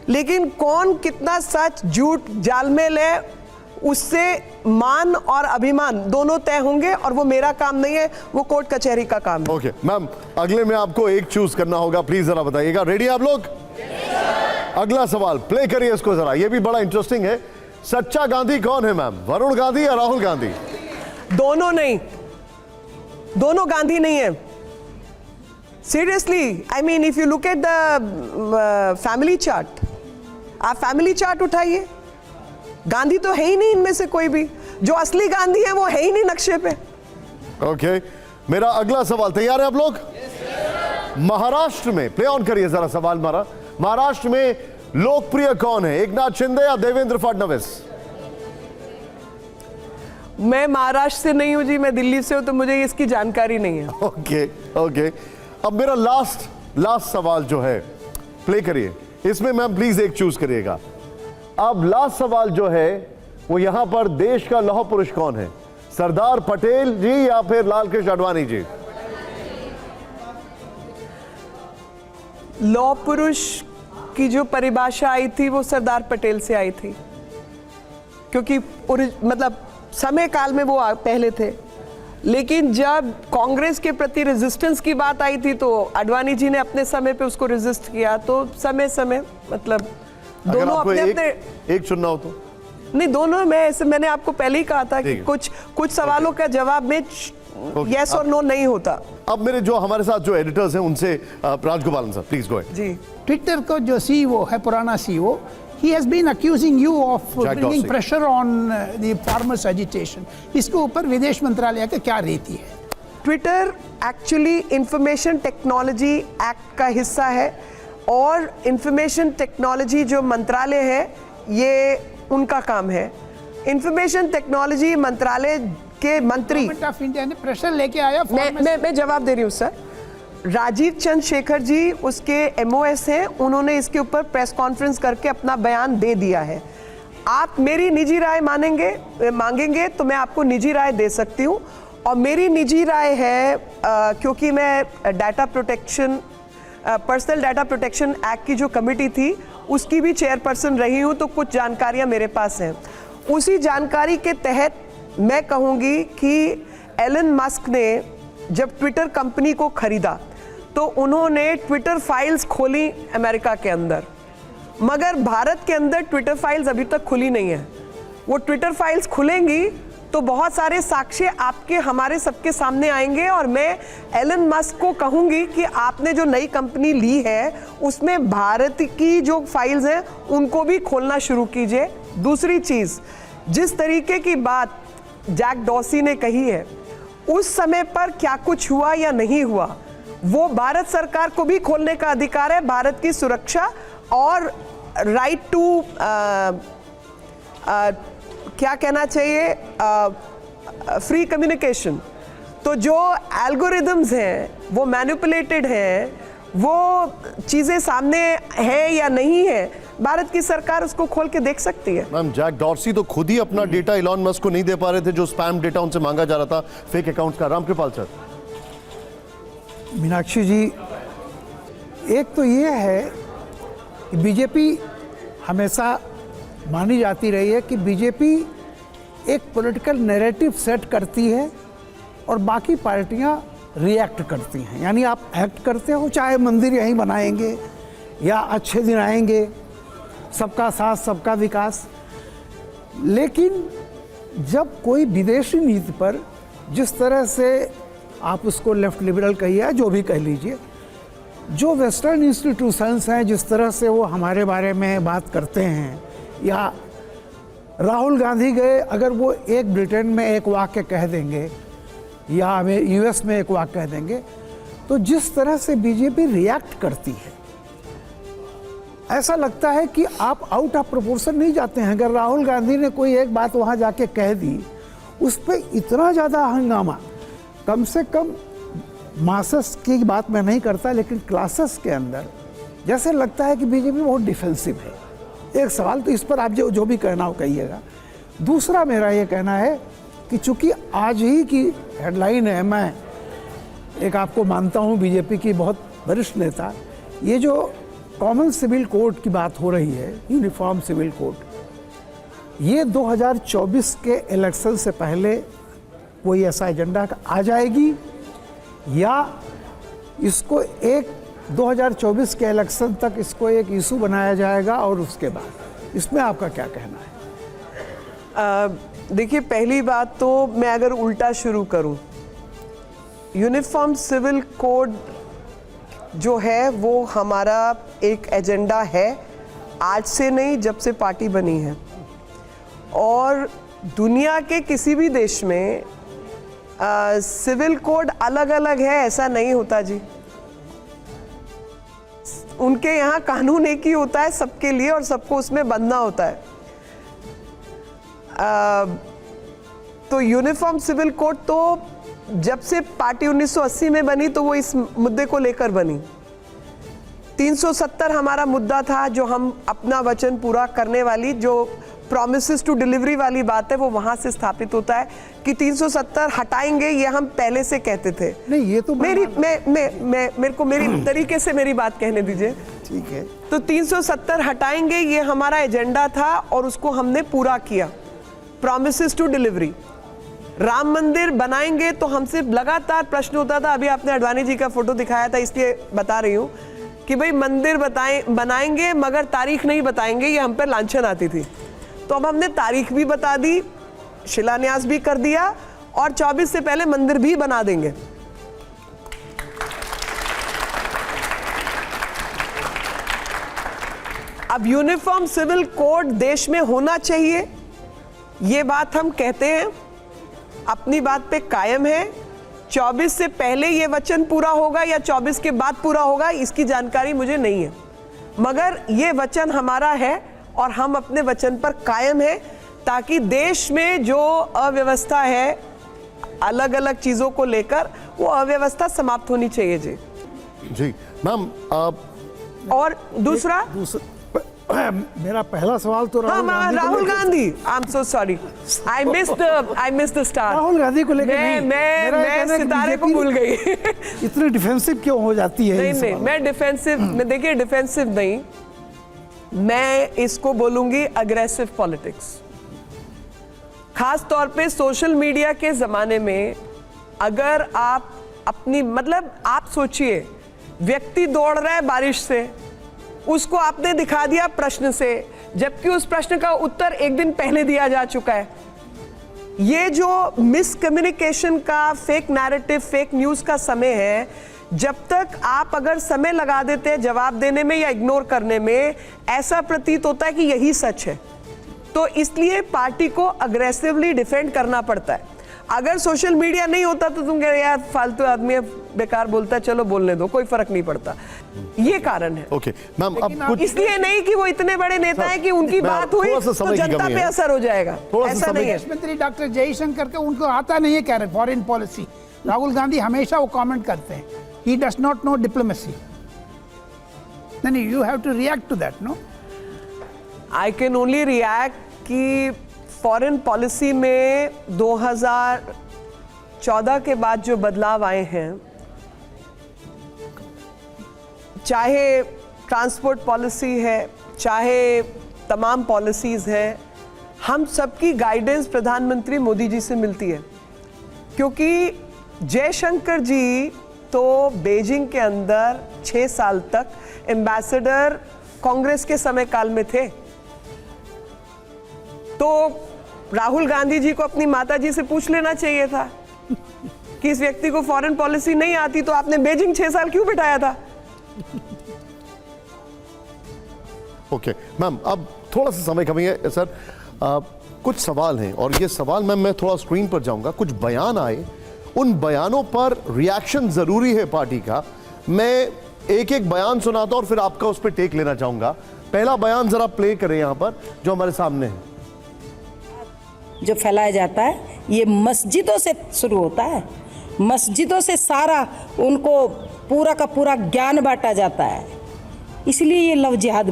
लेकिन कौन कितना सच झूठ जालमेल है, उससे मान और अभिमान दोनों तय होंगे, और वो मेरा काम नहीं है, वो कोर्ट कचहरी का काम है। ओके मैम, अगले में आपको एक चूज करना होगा, प्लीज जरा बताइएगा। रेडी आप लोग? अगला सवाल प्ले करिए इसको जरा, ये भी बड़ा इंटरेस्टिंग है। सच्चा गांधी कौन है मैम, वरुण गांधी या राहुल गांधी? दोनों नहीं, दोनों गांधी नहीं है। Seriously, I mean, if you look at the family chart, आप फैमिली चार्ट उठाइए, गांधी तो है ही नहीं इनमें से कोई भी, जो असली गांधी है वो है ही नहीं नक्शे पे। ओके, मेरा अगला सवाल, तैयार है आप लोग? महाराष्ट्र में, प्ले ऑन करिए जरा सवाल हमारा, महाराष्ट्र में लोकप्रिय कौन है, एकनाथ शिंदे या देवेंद्र फडणवीस? मैं महाराष्ट्र से नहीं हूं जी, मैं दिल्ली से हूं, तो मुझे इसकी जानकारी नहीं है। ओके ओके, अब मेरा लास्ट सवाल जो है, प्ले करिए, इसमें मैम प्लीज एक चूज करिएगा। अब लास्ट सवाल जो है वो यहां पर, देश का लौह पुरुष कौन है, सरदार पटेल जी या फिर लाल कृष्ण आडवाणी जी? लौह पुरुष की जो परिभाषा आई थी वो सरदार पटेल से आई थी, क्योंकि मतलब समय काल में वो पहले थे, लेकिन जब कांग्रेस के प्रति रेजिस्टेंस की बात आई थी तो आडवाणी जी ने अपने समय पे उसको रेजिस्ट किया। तो समय मतलब दोनों अपने एक चुनना हो तो नहीं, दोनों मैंने आपको पहले ही कहा था कि कुछ सवालों का जवाब में यस और नो नहीं होता। अब मेरे जो हमारे साथ जो एडिटर्स हैं उनसे Rajagopalan sahab please go ahead. जी, ट्विटर को जो सीईओ है, पुराना CEO, he has been accusing you of bringing pressure on the farmers agitation. इसके ऊपर विदेश मंत्रालय का क्या रीति है? Twitter actually information technology act का हिस्सा है, और इंफॉर्मेशन टेक्नोलॉजी जो मंत्रालय है ये उनका काम है। इंफॉर्मेशन टेक्नोलॉजी मंत्रालय के मंत्री गवर्नमेंट ऑफ इंडिया ने प्रेशर लेके आया। मैं जवाब दे रही हूँ सर। राजीव चंद्रशेखर जी उसके एमओएस हैं, उन्होंने इसके ऊपर प्रेस कॉन्फ्रेंस करके अपना बयान दे दिया है। आप मेरी निजी राय मांगेंगे तो मैं आपको निजी राय दे सकती हूँ, और मेरी निजी राय है क्योंकि मैं data protection, personal data protection act की जो कमेटी थी उसकी भी चेयरपर्सन रही हूँ, तो कुछ जानकारियाँ मेरे पास हैं। उसी जानकारी के तहत मैं कहूँगी कि एलन मस्क ने जब ट्विटर कंपनी को खरीदा तो उन्होंने ट्विटर फाइल्स खोली अमेरिका के अंदर, मगर भारत के अंदर ट्विटर फाइल्स अभी तक खुली नहीं है। वो ट्विटर फाइल्स खुलेंगी तो बहुत सारे साक्ष्य आपके हमारे सबके सामने आएंगे, और मैं एलन मस्क को कहूंगी कि आपने जो नई कंपनी ली है उसमें भारत की जो फाइल्स हैं उनको भी खोलना शुरू कीजिए। दूसरी चीज, जिस तरीके की बात जैक डॉर्सी ने कही है, उस समय पर क्या कुछ हुआ या नहीं हुआ वो भारत सरकार को भी खोलने का अधिकार है। भारत की सुरक्षा और राइट टू क्या कहना चाहिए, फ्री कम्युनिकेशन। तो जो एल्गोरिदम्स हैं वो मैनिपुलेटेड हैं, वो चीज़ें सामने हैं या नहीं है, भारत की सरकार उसको खोल के देख सकती है। मैम, जैक डॉर्सी तो खुद ही अपना डेटा इलॉन मस्क को नहीं दे पा रहे थे, जो स्पैम डेटा उनसे मांगा जा रहा था फेक अकाउंट्स का। रामकृपाल सर। मीनाक्षी जी, एक तो ये है कि बीजेपी हमेशा मानी जाती रही है कि बीजेपी एक पॉलिटिकल नैरेटिव सेट करती है और बाकी पार्टियां रिएक्ट करती हैं। यानी आप एक्ट करते हो, चाहे मंदिर यहीं बनाएंगे या अच्छे दिन आएंगे, सबका साथ सबका विकास, लेकिन जब कोई विदेशी नीति पर जिस तरह से आप उसको लेफ्ट लिबरल कहिए, जो भी कह लीजिए, जो वेस्टर्न इंस्टीट्यूशंस हैं जिस तरह से वो हमारे बारे में बात करते हैं, या राहुल गांधी गए अगर वो एक ब्रिटेन में एक वाक्य कह देंगे या हमें यूएस में एक वाक्य कह देंगे, तो जिस तरह से बीजेपी रिएक्ट करती है ऐसा लगता है कि आप आउट ऑफ प्रोपोर्शन नहीं जाते हैं। अगर राहुल गांधी ने कोई एक बात वहाँ जाके कह दी, उस पर इतना ज़्यादा हंगामा, कम से कम मासेस की बात मैं नहीं करता, लेकिन क्लासेस के अंदर जैसे लगता है कि बीजेपी बहुत डिफेंसिव है। एक सवाल तो इस पर आप जो भी कहना हो कहिएगा। दूसरा मेरा ये कहना है कि चूंकि आज ही की हेडलाइन है, मैं एक आपको मानता हूँ बीजेपी की बहुत वरिष्ठ नेता, ये जो कॉमन सिविल कोड की बात हो रही है, यूनिफॉर्म सिविल कोड, ये 2024 के इलेक्शन से पहले कोई ऐसा एजेंडा आ जाएगी या इसको एक 2024 के इलेक्शन तक इसको एक इशू बनाया जाएगा और उसके बाद, इसमें आपका क्या कहना है? देखिए, पहली बात तो मैं अगर उल्टा शुरू करूं, यूनिफॉर्म सिविल कोड जो है वो हमारा एक एजेंडा है आज से नहीं, जब से पार्टी बनी है। और दुनिया के किसी भी देश में सिविल कोड अलग अलग है ऐसा नहीं होता जी। उनके यहाँ कानून एक ही होता है सबके लिए और सबको उसमें बंधना होता है। तो यूनिफॉर्म सिविल कोड तो जब से पार्टी 1980 में बनी तो वो इस मुद्दे को लेकर बनी। 370 हमारा मुद्दा था, जो हम अपना वचन पूरा करने वाली, जो प्रॉमिसेस टू डिलीवरी वाली बात है, वो वहां से स्थापित होता है कि 370 हटाएंगे, ये हम पहले से कहते थे। नहीं, ये तो मेरे को मेरी तरीके से मेरी बात कहने दीजिए। ठीक है। तो 370 हटाएंगे, ये हमारा एजेंडा था और उसको हमने पूरा किया। Promises to delivery. राम मंदिर बनाएंगे तो हमसे लगातार प्रश्न होता था। अभी आपने अडवाणी जी का फोटो दिखाया था, इसलिए बता रही हूँ कि भाई मंदिर बनाएंगे मगर तारीख नहीं बताएंगे, ये हम पर लांछन आती थी। तो अब हमने तारीख भी बता दी, शिलान्यास भी कर दिया और 24 से पहले मंदिर भी बना देंगे। अब यूनिफॉर्म सिविल कोड देश में होना चाहिए, ये बात हम कहते हैं, अपनी बात पे कायम है। 24 से पहले ये वचन पूरा होगा या 24 के बाद पूरा होगा, इसकी जानकारी मुझे नहीं है, मगर ये वचन हमारा है और हम अपने वचन पर कायम हैं, ताकि देश में जो अव्यवस्था है अलग अलग चीजों को लेकर, वो अव्यवस्था समाप्त होनी चाहिए जी। जी मैम, और दूसरा मेरा पहला सवाल तो Rahul Gandhi, I am so sorry, I miss the star. Rahul Gandhi को लेकर मैं सितारे को भूल गई। इतनी डिफेंसिव क्यों हो जाती है? नहीं, मैं डिफेंसिव, देखिए डिफेंसिव नहीं, मैं इसको बोलूंगी अग्रेसिव पॉलिटिक्स। खास तौर पे सोशल मीडिया के जमाने में अगर आप अपनी, मतलब आप सोचिए, व्यक्ति दौड़ रहा है बारिश से, उसको आपने दिखा दिया प्रश्न से, जबकि उस प्रश्न का उत्तर एक दिन पहले दिया जा चुका है। ये जो मिसकम्युनिकेशन का, फेक नैरेटिव, फेक न्यूज का समय है, जब तक आप अगर समय लगा देते हैं जवाब देने में या इग्नोर करने में, ऐसा प्रतीत होता है कि यही सच है। तो इसलिए पार्टी को अग्रेसिवली डिफेंड करना पड़ता है। अगर सोशल मीडिया नहीं होता तो तुम कह रहे यार फालतू आदमी है, बेकार बोलता है, चलो बोलने दो, कोई फर्क नहीं पड़ता। ये कारण है। ओके मैम, अब कुछ इसलिए नहीं कि वो इतने बड़े नेता हैं कि उनकी बात हुई तो जनता पे असर हो जाएगा, ऐसा नहीं है। विदेश मंत्री डॉक्टर जयशंकर का उनको आता नहीं है, कह रहे फॉरेन पॉलिसी। राहुल गांधी हमेशा वो कमेंट करते हैं, he does not know diplomacy. Then you have to react to that, no? I can only react कि फॉरेन पॉलिसी में 2014 के बाद जो बदलाव आए हैं, चाहे ट्रांसपोर्ट पॉलिसी है, चाहे तमाम पॉलिसीज हैं, हम सबकी गाइडेंस प्रधानमंत्री मोदी जी से मिलती है। क्योंकि जयशंकर जी तो बीजिंग के अंदर 6 साल तक एम्बेसडर कांग्रेस के समय काल में थे। तो राहुल गांधी जी को अपनी माता जी से पूछ लेना चाहिए था कि इस व्यक्ति को फॉरेन पॉलिसी नहीं आती, तो आपने बीजिंग 6 साल क्यों बिठाया था? ओके मैम, अब थोड़ा सा समय कमी है सर। कुछ सवाल हैं और ये सवाल मैम मैं थोड़ा स्क्रीन पर जाऊंगा। कुछ बयान आए, उन बयानों पर रिएक्शन जरूरी है पार्टी का। मैं एक एक बयान सुनाता हूं और फिर आपका उस पर टेक लेना चाहूंगा। पहला बयान जरा प्ले करें यहां पर, जो हमारे सामने है। जो फैलाया जाता है ये मस्जिदों से शुरू होता है, मस्जिदों से सारा उनको पूरा का पूरा ज्ञान बांटा जाता है, इसलिए ये लव जिहाद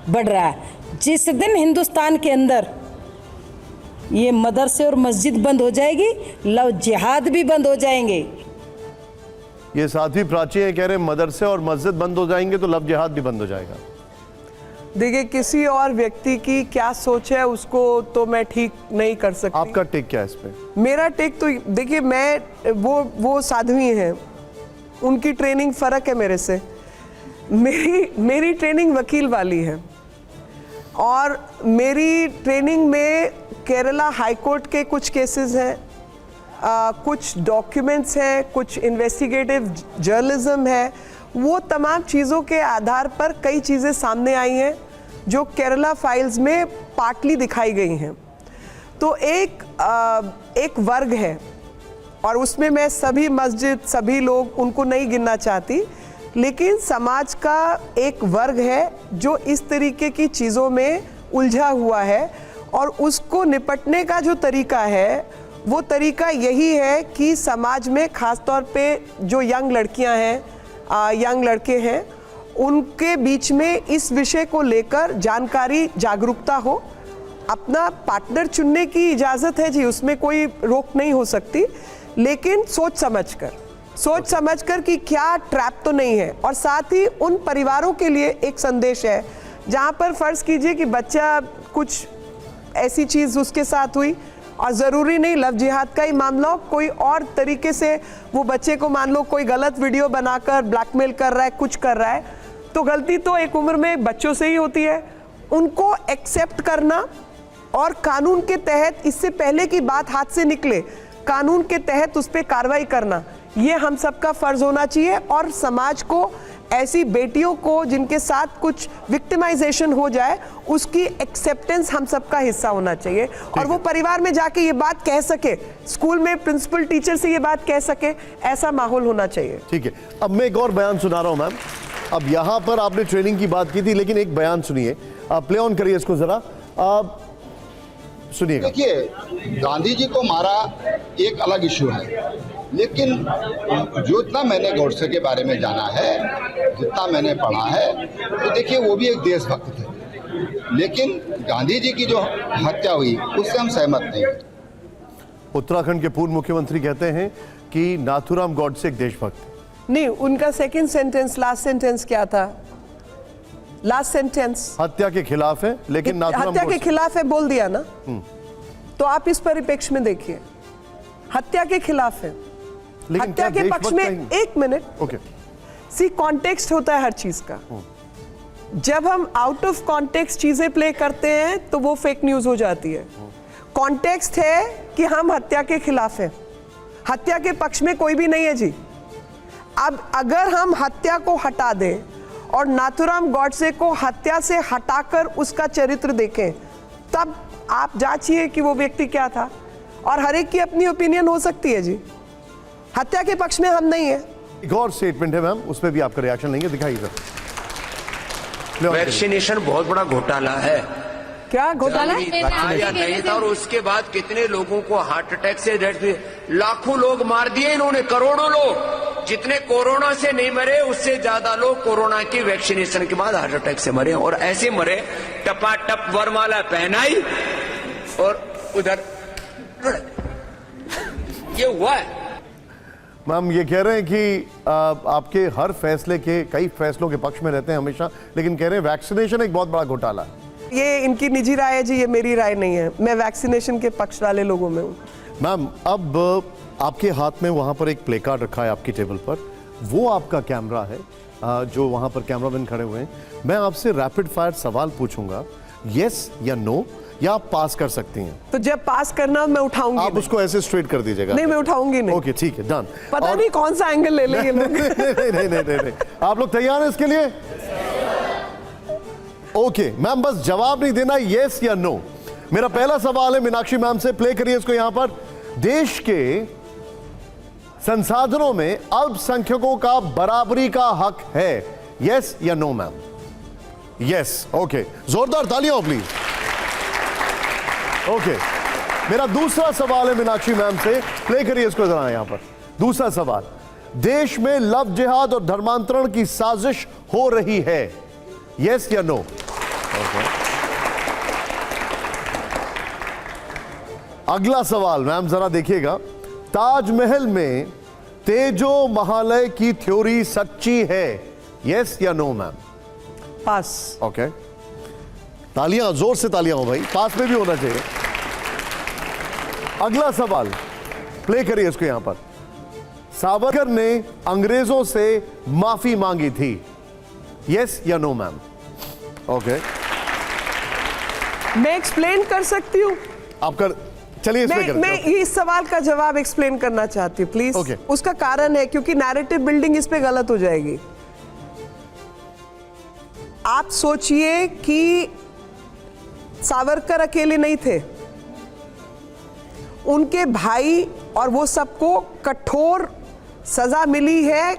बढ़ रहा है। जिस दिन हिंदुस्तान के अंदर ये मदरसे और मस्जिद बंद हो जाएगी, लव जिहाद भी बंद हो जाएंगे। ये साथी प्राची हैं, कह रहे हैं मदरसे और मस्जिद बंद हो जाएंगे तो लव जिहाद भी बंद हो जाएगा। देखिए, किसी और व्यक्ति की क्या सोच है उसको तो मैं ठीक नहीं कर सकती। आपका टेक क्या है इस पे? मेरा टेक तो देखिए, मैं वो साध्वी हैं, उनकी ट्रेनिंग फर्क है मेरे से। मेरी ट्रेनिंग वकील वाली है और मेरी ट्रेनिंग में केरला हाई कोर्ट के कुछ केसेस हैं, कुछ डॉक्यूमेंट्स हैं, कुछ इन्वेस्टिगेटिव जर्नलिज्म है। वो तमाम चीज़ों के आधार पर कई चीज़ें सामने आई हैं जो केरला फाइल्स में पार्टली दिखाई गई हैं। तो एक वर्ग है और उसमें मैं सभी मस्जिद, सभी लोग उनको नहीं गिनना चाहती, लेकिन समाज का एक वर्ग है जो इस तरीके की चीज़ों में उलझा हुआ है और उसको निपटने का जो तरीका है वो तरीका यही है कि समाज में ख़ास तौर पे जो यंग लड़कियां हैं, यंग लड़के हैं, उनके बीच में इस विषय को लेकर जानकारी, जागरूकता हो। अपना पार्टनर चुनने की इजाज़त है जी, उसमें कोई रोक नहीं हो सकती, लेकिन सोच समझकर कि क्या ट्रैप तो नहीं है। और साथ ही उन परिवारों के लिए एक संदेश है जहाँ पर फ़र्ज़ कीजिए कि बच्चा कुछ ऐसी चीज़ उसके साथ हुई और ज़रूरी नहीं लव जिहाद का ही मामला हो, कोई और तरीके से वो बच्चे को मान लो कोई गलत वीडियो बनाकर ब्लैकमेल कर रहा है, कुछ कर रहा है, तो गलती तो एक उम्र में बच्चों से ही होती है। उनको एक्सेप्ट करना और कानून के तहत, इससे पहले की बात हाथ से निकले, कानून के तहत उस पर कार्रवाई करना, ये हम सबका फ़र्ज़ होना चाहिए। और समाज को ऐसी बेटियों को जिनके साथ कुछ विक्टिमाइजेशन हो जाए, उसकी एक्सेप्टेंस हम सबका हिस्सा होना चाहिए और वो परिवार में जाके ये बात कह सके, स्कूल में प्रिंसिपल टीचर से ये बात कह सके, ऐसा माहौल होना चाहिए। ठीक है, अब मैं एक और बयान सुना रहा हूं मैम। अब यहां पर आपने ट्रेनिंग की बात की थी, लेकिन एक बयान सुनिए, आप प्ले ऑन करिए इसको जरा, आप सुनिएगा। देखिए, गांधी जी को मारा एक अलग इशू है, लेकिन जितना मैंने गोडसे के बारे में जाना है, जितना मैंने पढ़ा है, तो देखिए वो भी एक देशभक्त थे, लेकिन गांधी जी की जो हत्या हुई उससे हम सहमत नहीं। उत्तराखंड के पूर्व मुख्यमंत्री कहते हैं कि नाथूराम गॉडसे एक देशभक्त नहीं, उनका सेकंड सेंटेंस, लास्ट सेंटेंस क्या था? लास्ट सेंटेंस हत्या के खिलाफ है, लेकिन नाथूराम हत्या के गॉडसे खिलाफ है बोल दिया ना, तो आप इस परिप्रेक्ष्य में देखिए, हत्या के खिलाफ है, लेकिन हत्या के पक्ष में। एक मिनट, ओके, सी कॉन्टेक्स्ट होता है हर चीज का। जब हम आउट ऑफ कॉन्टेक्स्ट चीजें प्ले करते हैं तो वो फेक न्यूज हो जाती है। कॉन्टेक्स्ट है कि हम हत्या के खिलाफ हैं, हत्या के पक्ष में कोई भी नहीं है जी। अब अगर हम हत्या को हटा दें और नाथूराम गॉडसे को हत्या से हटाकर उसका चरित्र देखें, तब आप जांचिए कि वो व्यक्ति क्या था। और हर एक की अपनी ओपिनियन हो सकती है जी, हत्या के पक्ष में हम नहीं है। एक और स्टेटमेंट है मैम, उस पर भी आपका रिएक्शन लेंगे, दिखाइए सर। वैक्सीनेशन बहुत बड़ा घोटाला है। क्या घोटाला? या नहीं था, और उसके बाद कितने लोगों को हार्ट अटैक से डेथ हुई, लाखों लोग मार दिए इन्होंने, करोड़ों लोग। जितने कोरोना से नहीं मरे उससे ज्यादा लोग कोरोना की वैक्सीनेशन के बाद हार्ट अटैक से मरे, और ऐसे मरे टपाटप वरमाला पहनाई और उधर ये हुआ है। मैम ये कह रहे हैं कि आपके हर फैसले के, कई फैसलों के पक्ष में रहते हैं हमेशा, लेकिन कह रहे हैं वैक्सीनेशन एक बहुत बड़ा घोटाला है। ये इनकी निजी राय है जी, ये मेरी राय नहीं है। मैं वैक्सीनेशन के पक्ष वाले लोगों में हूँ। मैम अब आपके हाथ में वहां पर एक प्ले कार्ड रखा है आपकी टेबल पर, वो आपका कैमरा है, जो वहां पर कैमरामैन खड़े हुए हैं। मैं आपसे रैपिड फायर सवाल पूछूंगा, यस या नो, या आप पास कर सकती हैं। तो जब पास करना मैं उठाऊंगी। आप उसको ऐसे स्ट्रेट कर दीजिएगा। नहीं, मैं उठाऊंगी नहीं। ओके ठीक है, डन। पता नहीं कौन सा एंगल ले लेंगे लोग। नहीं, आप लोग तैयार हैं इसके लिए? ओके मैम, बस जवाब नहीं देना, यस या नो। मेरा पहला सवाल है मीनाक्षी मैम से, प्ले करिए इसको यहां पर। देश के संसाधनों में अल्पसंख्यकों का बराबरी का हक है, यस या नो मैम? यस, ओके, जोरदार तालियां प्लीज। ओके, मेरा दूसरा सवाल है मीनाक्षी मैम से, प्ले करिए इसको जरा यहां पर। दूसरा सवाल, देश में लव जिहाद और धर्मांतरण की साजिश हो रही है, यस या नो? अगला सवाल मैम जरा देखिएगा, ताजमहल में तेजो महालय की थ्योरी सच्ची है, यस या नो मैम? पास। ओके, तालियां, जोर से तालियां हो भाई, पास में भी होना चाहिए। अगला सवाल, प्ले करिए इसको यहां पर। सावरकर ने अंग्रेजों से माफी मांगी थी, यस या नो मैम? ओके, मैं एक्सप्लेन कर सकती हूँ? आप कर, चलिए मैं इस सवाल का जवाब एक्सप्लेन करना चाहती हूँ प्लीज। Okay. उसका कारण है क्योंकि नैरेटिव बिल्डिंग इस पे गलत हो जाएगी। आप सोचिए कि सावरकर अकेले नहीं थे, उनके भाई और वो सबको कठोर सजा मिली है,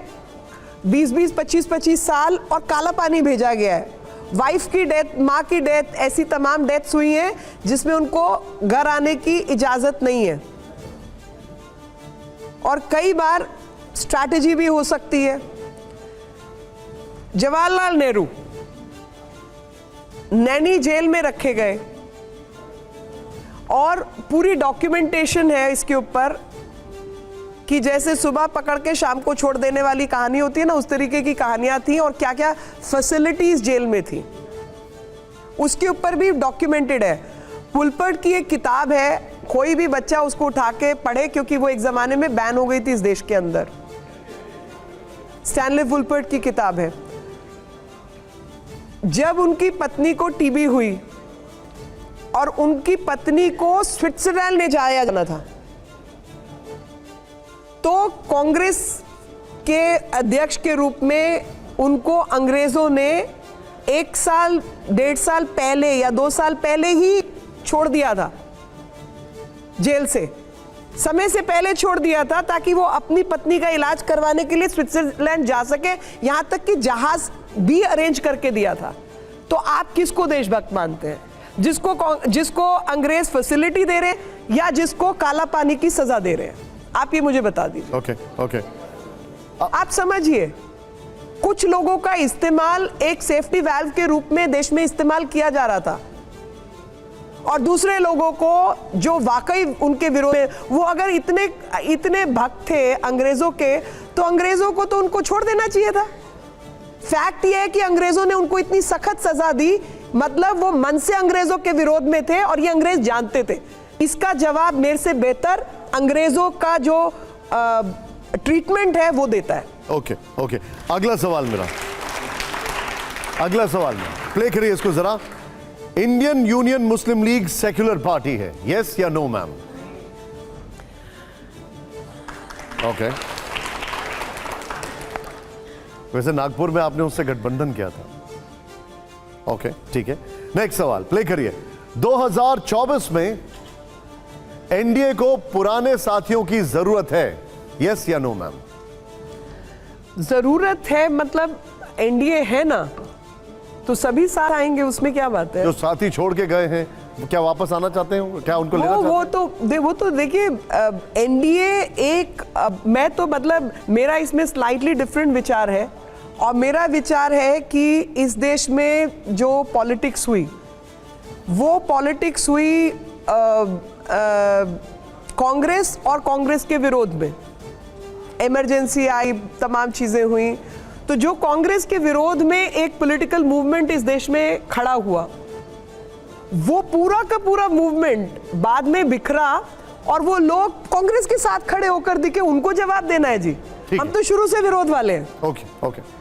20-20, 25-25 साल, और काला पानी भेजा गया है। वाइफ की डेथ, माँ की डेथ, ऐसी तमाम डेथ्स हुई हैं जिसमें उनको घर आने की इजाजत नहीं है। और कई बार स्ट्रैटेजी भी हो सकती है। जवाहरलाल नेहरू नैनी जेल में रखे गए और पूरी डॉक्यूमेंटेशन है इसके ऊपर कि जैसे सुबह पकड़ के शाम को छोड़ देने वाली कहानी होती है ना, उस तरीके की कहानियां थी, और क्या क्या फैसिलिटीज जेल में थी उसके ऊपर भी डॉक्यूमेंटेड है। वुलपर्ट की एक किताब है, कोई भी बच्चा उसको उठा के पढ़े, क्योंकि वो एक जमाने में बैन हो गई थी इस देश के अंदर। स्टैनले वुलपर्ट की किताब है। जब उनकी पत्नी को टीबी हुई और उनकी पत्नी को स्विट्जरलैंड ले जाया जाना था, तो कांग्रेस के अध्यक्ष के रूप में उनको अंग्रेजों ने 1 साल 1.5 साल पहले या 2 साल पहले ही छोड़ दिया था, जेल से समय से पहले छोड़ दिया था, ताकि वो अपनी पत्नी का इलाज करवाने के लिए स्विट्जरलैंड जा सके। यहां तक कि जहाज भी अरेंज करके दिया था। तो आप किसको देशभक्त मानते हैं, जिसको अंग्रेज फैसिलिटी दे रहे हैं या जिसको काला पानी की सजा दे रहे हैं? आप ये मुझे बता दीजिए। ओके। आप समझिए, कुछ लोगों का इस्तेमाल एक सेफ्टी वाल्व के रूप में देश में इस्तेमाल किया जा रहा था, और दूसरे लोगों को जो वाकई उनके विरोध में, वो अगर इतने भक्त थे अंग्रेजों के, तो अंग्रेजों को तो उनको छोड़ देना चाहिए था। फैक्ट ये है कि अंग्रेजों ने उनको इतनी सख्त सजा दी, मतलब वो मन से अंग्रेजों के विरोध में थे और ये अंग्रेज जानते थे। इसका जवाब मेरे से बेहतर अंग्रेजों का जो ट्रीटमेंट है वो देता है। ओके। अगला सवाल मेरा, प्ले करिए इसको जरा। इंडियन यूनियन मुस्लिम लीग सेक्युलर पार्टी है, यस या नो मैम? ओके। वैसे नागपुर में आपने उससे गठबंधन किया था। ओके, ठीक है। नेक्स्ट सवाल प्ले करिए। 2024 में एनडीए को पुराने साथियों की जरूरत है, यस या नो मैम? जरूरत है मतलब एनडीए है ना, तो सभी साथ आएंगे, उसमें क्या बात है? जो साथी छोड़ के गए हैं क्या वापस आना चाहते हैं, क्या उनको लेना चाहते हैं? वो तो देखिए, एनडीए एक मैं तो मतलब मेरा इसमें स्लाइटली डिफरेंट विचार है, और मेरा विचार है कि इस देश में जो पॉलिटिक्स हुई, वो पॉलिटिक्स हुई कांग्रेस और कांग्रेस के विरोध में। इमरजेंसी आई, तमाम चीजें हुई, तो जो कांग्रेस के विरोध में एक पॉलिटिकल मूवमेंट इस देश में खड़ा हुआ, वो पूरा का पूरा मूवमेंट बाद में बिखरा, और वो लोग कांग्रेस के साथ खड़े होकर दिखे, उनको जवाब देना है जी। हम तो शुरू से विरोध वाले हैं।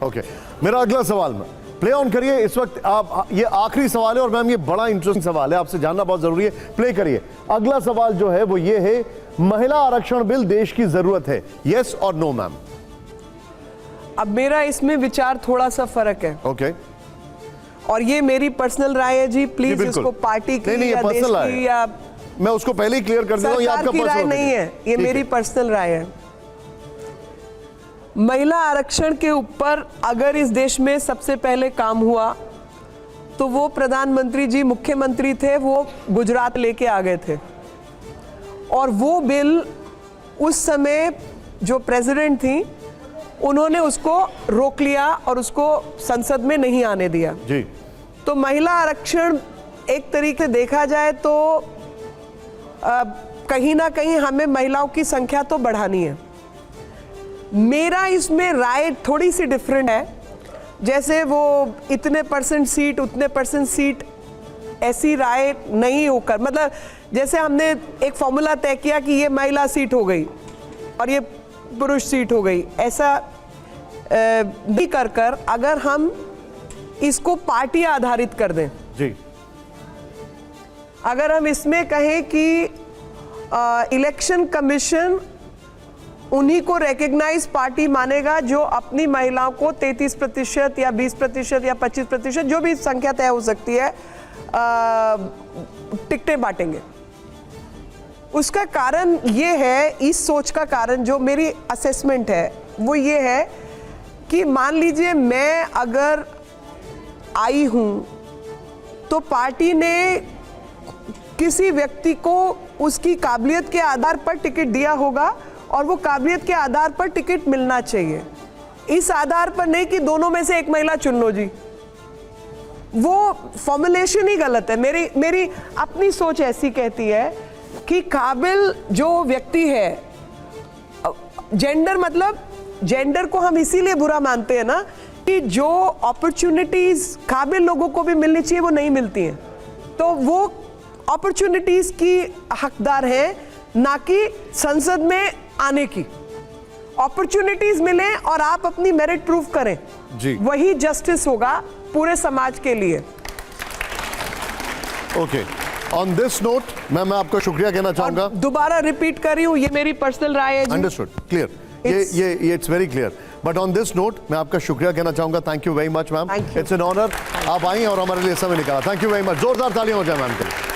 ओके। मेरा अगला सवाल में प्ले ऑन करिए। इस वक्त आप, ये आखिरी सवाल है और मैम ये बड़ा इंटरेस्टिंग सवाल है, आपसे जानना बहुत जरूरी है। प्ले करिए। अगला सवाल जो है वो ये है, महिला आरक्षण बिल देश की जरूरत है, यस और नो मैम? अब मेरा इसमें विचार थोड़ा सा फर्क है। ओके। और ये मेरी पर्सनल राय है जी, प्लीज इसको पार्टी की या देश की या, मैं उसको पहले ही क्लियर कर देता हूं, ये आपका पर्सनल राय नहीं है, ये मेरी पर्सनल राय है। महिला आरक्षण के ऊपर अगर इस देश में सबसे पहले काम हुआ तो वो प्रधानमंत्री जी, मुख्यमंत्री थे, वो गुजरात लेके आ गए थे, और वो बिल उस समय जो प्रेसिडेंट थी उन्होंने उसको रोक लिया और उसको संसद में नहीं आने दिया जी। तो महिला आरक्षण एक तरीके से देखा जाए तो कहीं ना कहीं हमें महिलाओं की संख्या तो बढ़ानी है। मेरा इसमें राय थोड़ी सी डिफरेंट है, जैसे वो इतने % सीट उतने % सीट, ऐसी राय नहीं होकर, मतलब जैसे हमने एक फॉर्मूला तय किया कि ये महिला सीट हो गई और ये पुरुष सीट हो गई, ऐसा नहीं कर अगर हम इसको पार्टी आधारित कर दें जी, अगर हम इसमें कहें कि इलेक्शन कमीशन उन्हीं को रिकग्नाइज पार्टी मानेगा जो अपनी महिलाओं को 33% या 20% या 25%, जो भी संख्या तय हो सकती है, टिकटें बांटेंगे। उसका कारण ये है, इस सोच का कारण जो मेरी असेसमेंट है वो ये है कि मान लीजिए मैं अगर आई हूं तो पार्टी ने किसी व्यक्ति को उसकी काबिलियत के आधार पर टिकट दिया होगा और वो काबिलियत के आधार पर टिकट मिलना चाहिए, इस आधार पर नहीं कि दोनों में से एक महिला चुन लो जी। वो फॉर्मुलेशन ही गलत है। मेरी अपनी सोच ऐसी कहती है कि काबिल जो व्यक्ति है, जेंडर मतलब जेंडर को हम इसीलिए बुरा मानते हैं ना कि जो अपॉर्चुनिटीज काबिल लोगों को भी मिलनी चाहिए वो नहीं मिलती हैं, तो वो अपॉर्चुनिटीज की हकदार हैं, ना कि संसद में आने की। अपॉर्चुनिटीज मिले और आप अपनी मेरिट प्रूव करें जी, वही जस्टिस होगा पूरे समाज के लिए। ओके, ऑन दिस नोट मैं आपको शुक्रिया कहना चाहूंगा। दोबारा रिपीट कर रही हूं, ये मेरी पर्सनल राय है जी। अंडरस्टूड, क्लियर, ये it's very clear. But on this note मैं आपका शुक्रिया कहना चाहूंगा। Thank you very much ma'am, it's an honour, आप आई और हमारे लिए समय निकाला। थैंक यू वेरी मच, जोरदार तालियां हो जाए मैम के लिए।